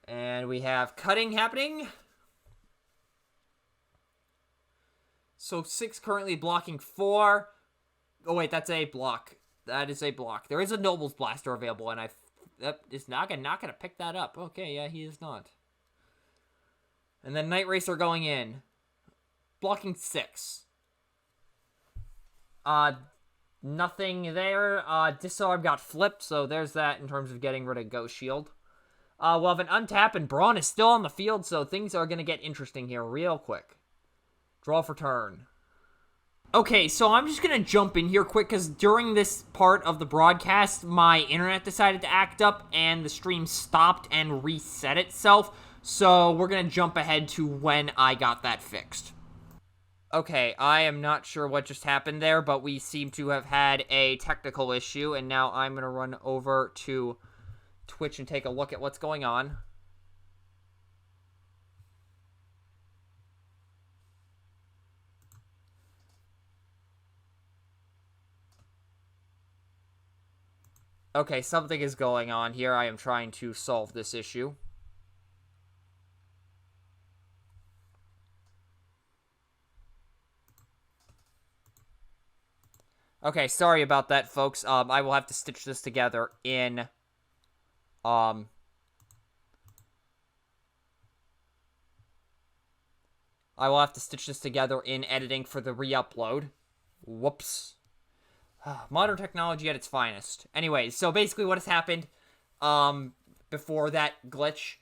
And we have cutting happening. So 6 currently blocking 4. Oh, wait, that's a block. That is a block. There is a Noble's Blaster available, and is Naga not going to pick that up? Okay, yeah, he is not. And then Night Racer going in. Blocking 6. Nothing there. Disarm got flipped, so there's that in terms of getting rid of Ghost Shield. We'll have an untap, and Braun is still on the field, so things are going to get interesting here real quick. Draw for turn. Okay, so I'm just going to jump in here quick, because during this part of the broadcast, my internet decided to act up, and the stream stopped and reset itself, so we're going to jump ahead to when I got that fixed. Okay, I am not sure what just happened there, but we seem to have had a technical issue, and now I'm going to run over to Twitch and take a look at what's going on. Okay, something is going on here. I am trying to solve this issue. Okay, sorry about that, folks. I will have to stitch this together in, I will have to stitch this together in editing for the re-upload. Whoops. Modern technology at its finest. Anyways, so basically what has happened, before that glitch,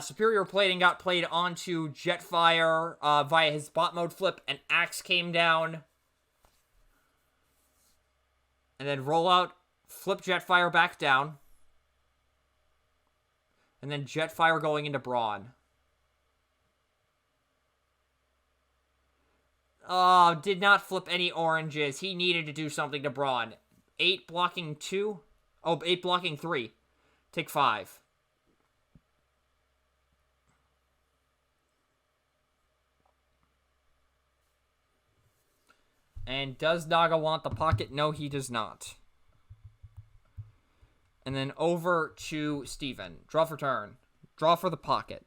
Superior Plating got played onto Jetfire, via his bot mode flip, and Axe came down. And then rollout, flip Jetfire back down. And then Jetfire going into Brawn. Oh, did not flip any oranges. He needed to do something to Brawn. 8 blocking 2. Oh, 8 blocking 3. Take 5. And does Naga want the pocket? No, he does not. And then over to Steven. Draw for turn. Draw for the pocket.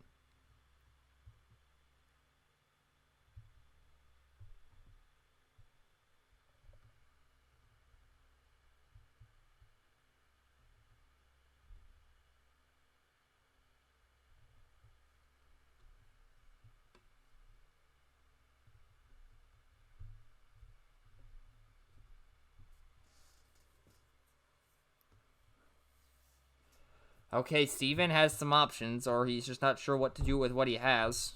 Okay, Steven has some options, or he's just not sure what to do with what he has.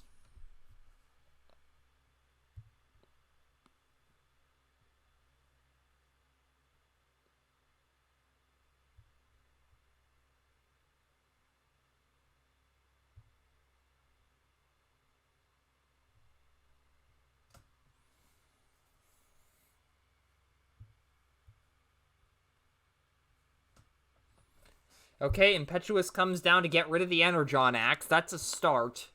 Okay, Impetuous comes down to get rid of the Energon Axe. That's a start.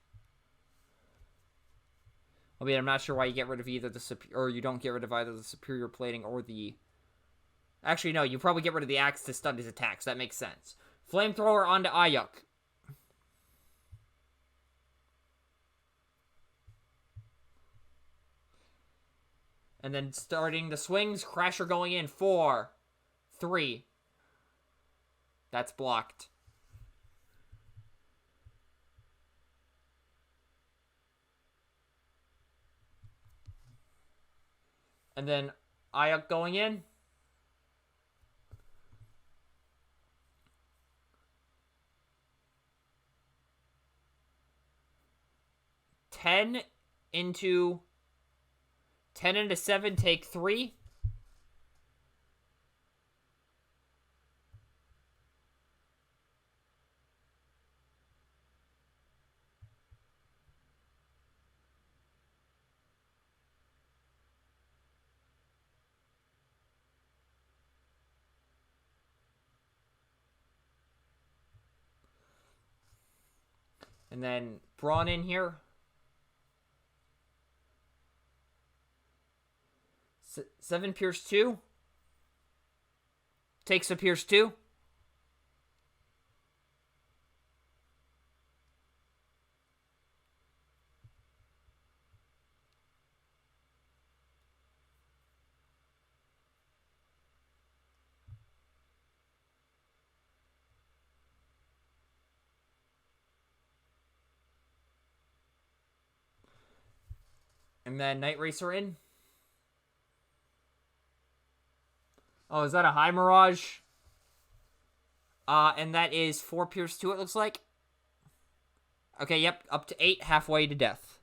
I mean, I'm not sure why you get rid of either the or you don't get rid of either the Superior Plating or the... Actually, no, you probably get rid of the Axe to stun his attacks. That makes sense. Flamethrower onto Ayuk. And then starting the swings, Crasher going in. 4, 3. That's blocked. And then Ayuk going in. Ten into 7, take 3. And then Brawn in here. 7 Pierce 2. Takes a Pierce 2. And then Night Racer in. Oh, is that a High Mirage? And that is 4 Pierce 2, it looks like. Okay, yep, up to 8, halfway to death.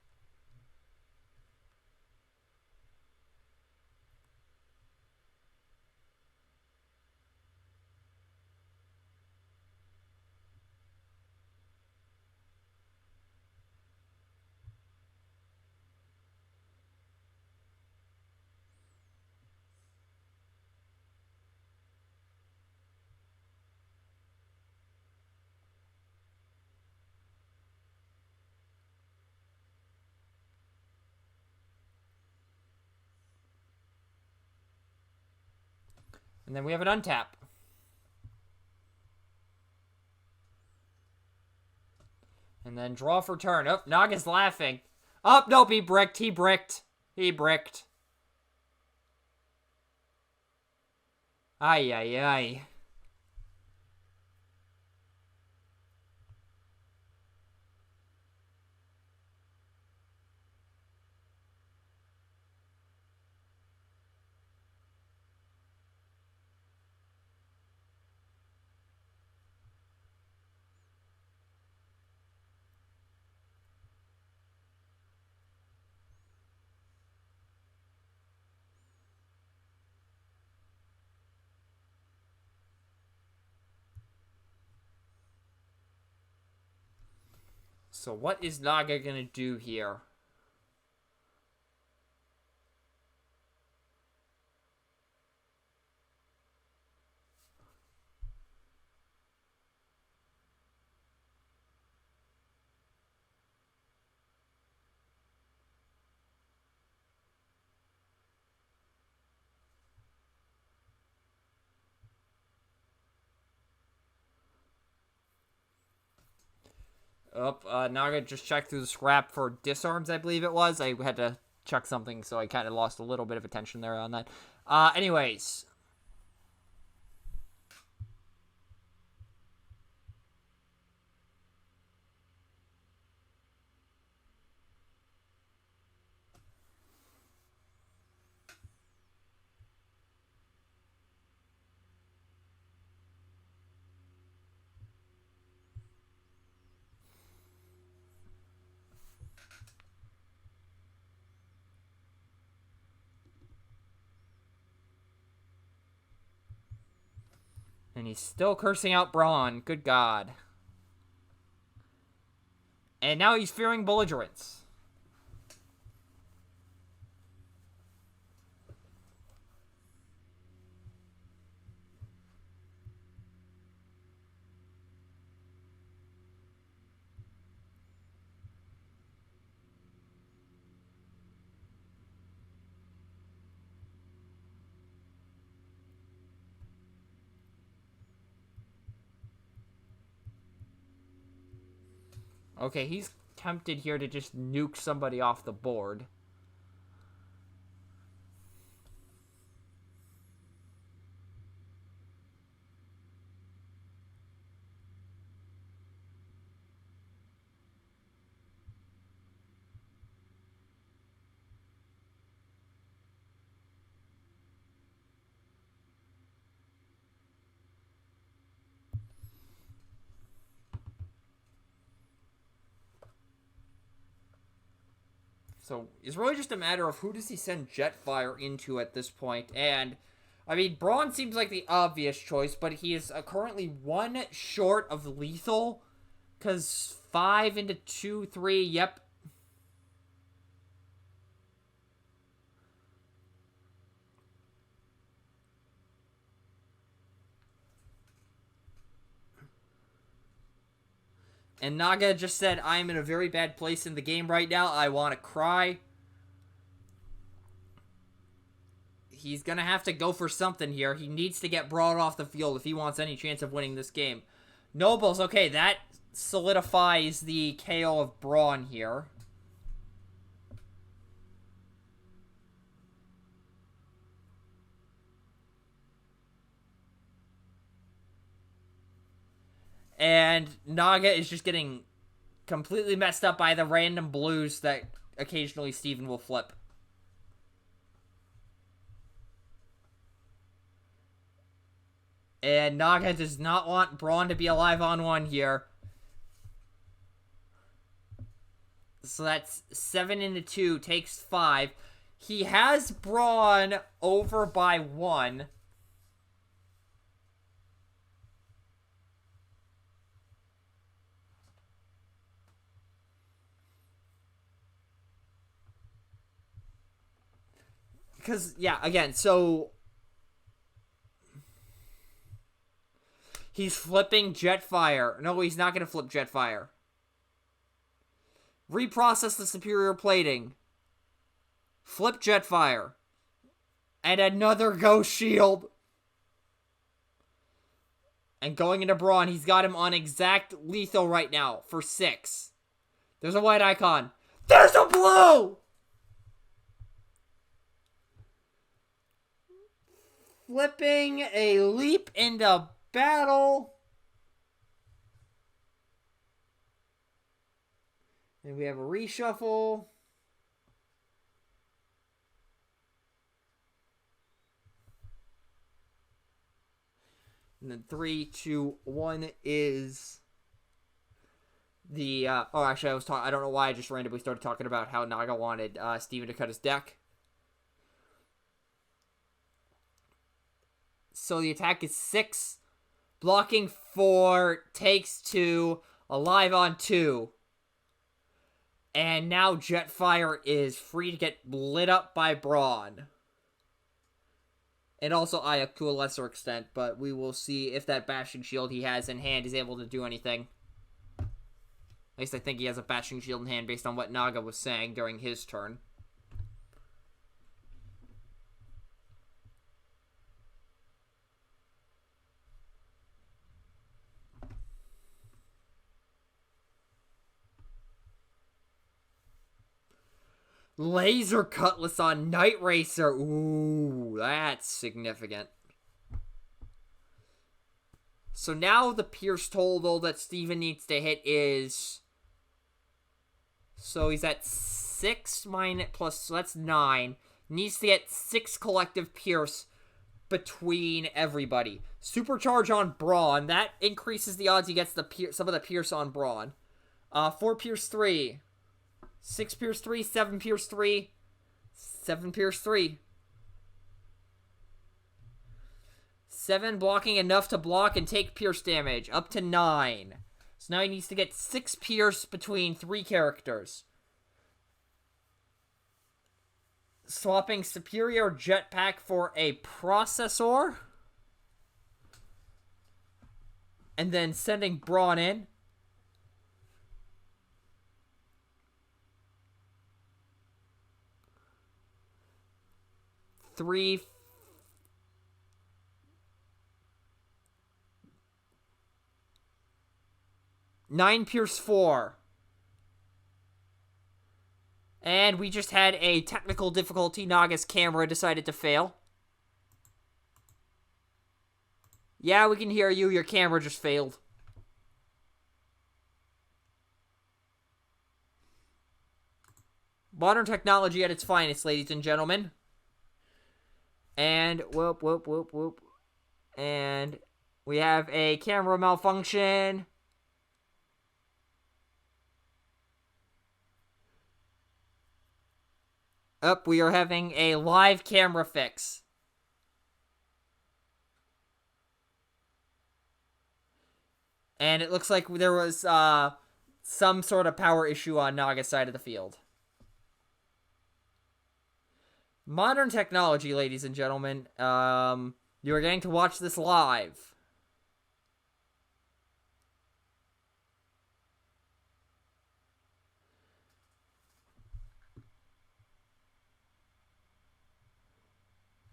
And then we have an untap. And then draw for turn. Oh, Naga's laughing. Oh, nope, he bricked. He bricked. He bricked. Ay, ay, ay. So what is Naga gonna do here? Naga just checked through the scrap for disarms, I believe it was. I had to check something, so I kind of lost a little bit of attention there on that. Anyways. And he's still cursing out Braun. Good God. And now he's fearing belligerence. Okay, he's tempted here to just nuke somebody off the board. So it's really just a matter of who does he send Jetfire into at this point. And, I mean, Braun seems like the obvious choice, but he is currently one short of lethal. Because 5 into 2, 3, yep. And Naga just said, I'm in a very bad place in the game right now. I want to cry. He's going to have to go for something here. He needs to get Braun off the field if he wants any chance of winning this game. Nobles, okay, that solidifies the KO of Braun here. And Naga is just getting completely messed up by the random blues that occasionally Steven will flip. And Naga does not want Braun to be alive on one here. So that's 7 into 2, takes 5. He has Braun over by 1. Because, yeah, again, so he's flipping Jetfire. No, he's not going to flip Jetfire. Reprocess the superior plating. Flip Jetfire. And another Ghost Shield. And going into Braun, he's got him on exact lethal right now for 6. There's a white icon. There's a blue! Flipping a leap into battle. And we have a reshuffle. And then 3, 2, 1 is the oh, actually I don't know why I just randomly started talking about how Naga wanted Steven to cut his deck. So the attack is 6, blocking 4, takes 2, alive on 2. And now Jetfire is free to get lit up by Brawn. And also Ayuk to a lesser extent, but we will see if that Bashing Shield he has in hand is able to do anything. At least I think he has a Bashing Shield in hand based on what Naga was saying during his turn. Laser Cutlass on Night Racer. Ooh, that's significant. So now the Pierce total that Steven needs to hit is... So he's at 6 plus, so that's 9. Needs to get 6 collective Pierce between everybody. Supercharge on Brawn. That increases the odds he gets some of the Pierce on Brawn. 4 Pierce 3. 6 Pierce 3, 7 Pierce 3, 7 Pierce 3. 7 blocking enough to block and take Pierce damage, up to 9. So now he needs to get 6 Pierce between 3 characters. Swapping Superior Jetpack for a Processor. And then sending Brawn in. 3, 9 Pierce 4. And we just had a technical difficulty. Naga's camera decided to fail. Yeah, we can hear you. Your camera just failed. Modern technology at its finest, ladies and gentlemen. And whoop, whoop, whoop, whoop. And we have a camera malfunction. We are having a live camera fix. And it looks like there was some sort of power issue on Naga's side of the field. Modern technology, ladies and gentlemen. You are getting to watch this live.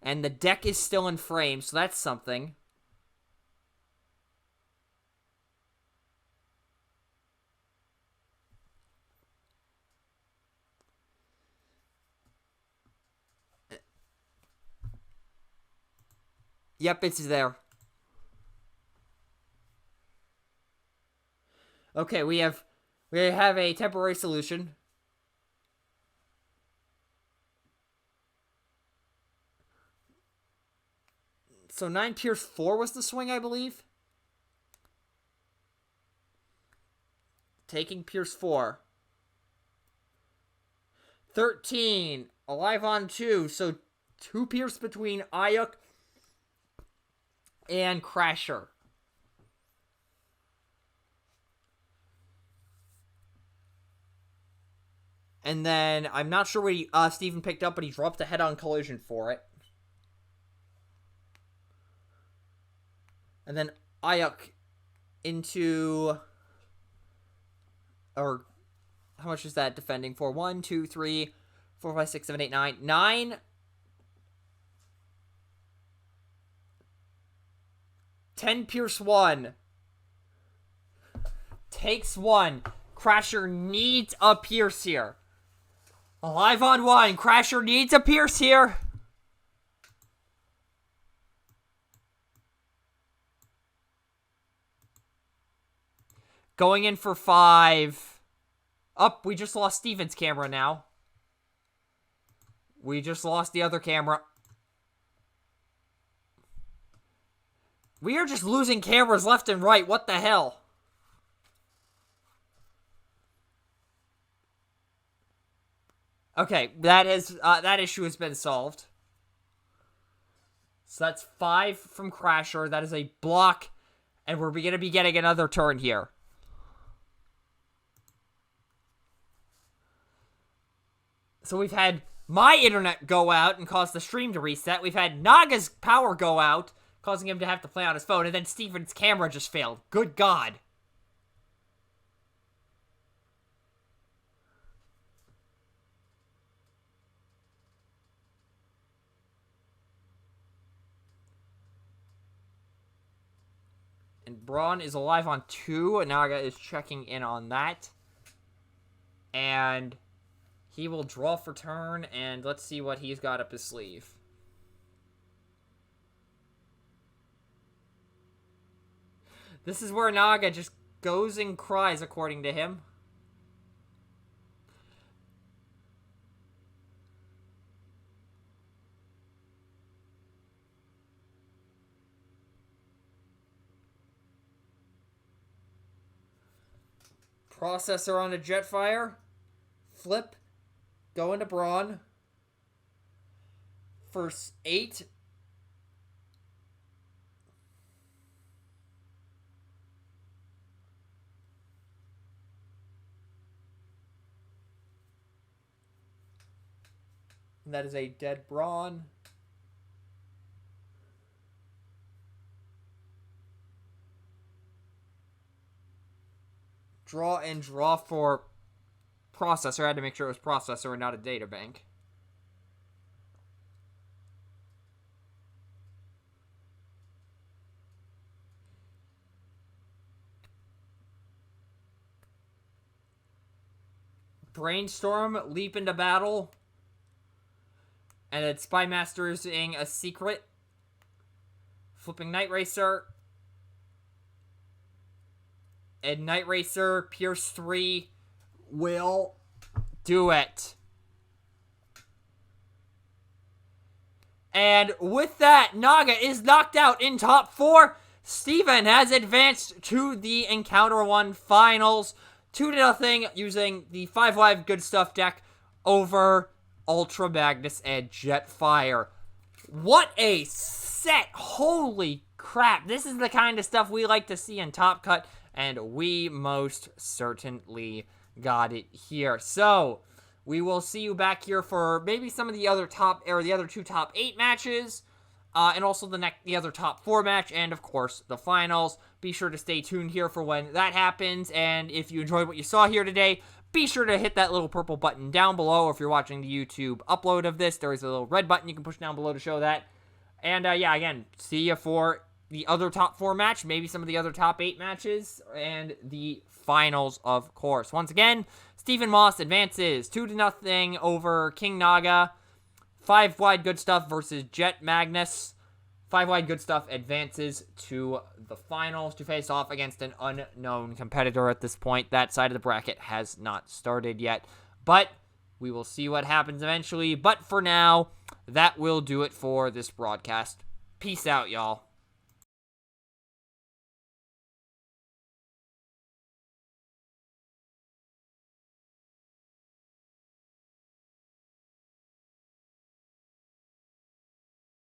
And the deck is still in frame, so that's something. Yep, it's there. Okay, we have a temporary solution. So 9 Pierce 4 was the swing, I believe. Taking Pierce 4. 13. Alive on 2. So 2 Pierce between Ayuk and Crasher. And then, I'm not sure what Steven picked up, but he dropped a head-on collision for it. And then Ayuk into... Or, how much is that defending for? 1, 2, 3, 4, 5, 6, 7, 8, 9. 9... 10 Pierce 1. Takes 1. Crasher needs a Pierce here. Alive on wine. Crasher needs a Pierce here. Going in for 5. Up, we just lost Steven's camera now. We just lost the other camera. We are just losing cameras left and right. What the hell? Okay, that issue has been solved. So that's 5 from Crasher. That is a block. And we're going to be getting another turn here. So we've had my internet go out and cause the stream to reset. We've had Naga's power go out, causing him to have to play on his phone. And then Steven's camera just failed. Good God. And Braun is alive on 2. Naga is checking in on that. And he will draw for turn. And let's see what he's got up his sleeve. This is where Naga just goes and cries, according to him. Processor on a Jetfire. Flip. Go into Braun. First 8. And that is a dead Braun. Draw and draw for Processor. I had to make sure it was Processor and not a data bank. Brainstorm, leap into battle. And then Spymaster is doing a secret. Flipping Night Racer. And Night Racer, Pierce 3 will do it. And with that, Naga is knocked out in top 4. Steven has advanced to the Encounter 1 finals. 2-0 using the 5 Live Goodstuff deck over Ultra Magnus and Jetfire. What a set. Holy crap. This is the kind of stuff we like to see in Top Cut. And we most certainly got it here. So, we will see you back here for maybe some of the other the other 2 top 8 matches. And also the other top 4 match. And, of course, the finals. Be sure to stay tuned here for when that happens. And if you enjoyed what you saw here today, be sure to hit that little purple button down below. Or if you're watching the YouTube upload of this, there is a little red button you can push down below to show that. And, yeah, again, see you for the other top 4 match, maybe some of the other top 8 matches, and the finals, of course. Once again, Stephen Moss advances 2-0 over King Naga. 5 Wide Goodstuff versus JetMagnus. 5 Wide Goodstuff advances to the finals to face off against an unknown competitor at this point. That side of the bracket has not started yet, but we will see what happens eventually. But for now, that will do it for this broadcast. Peace out, y'all.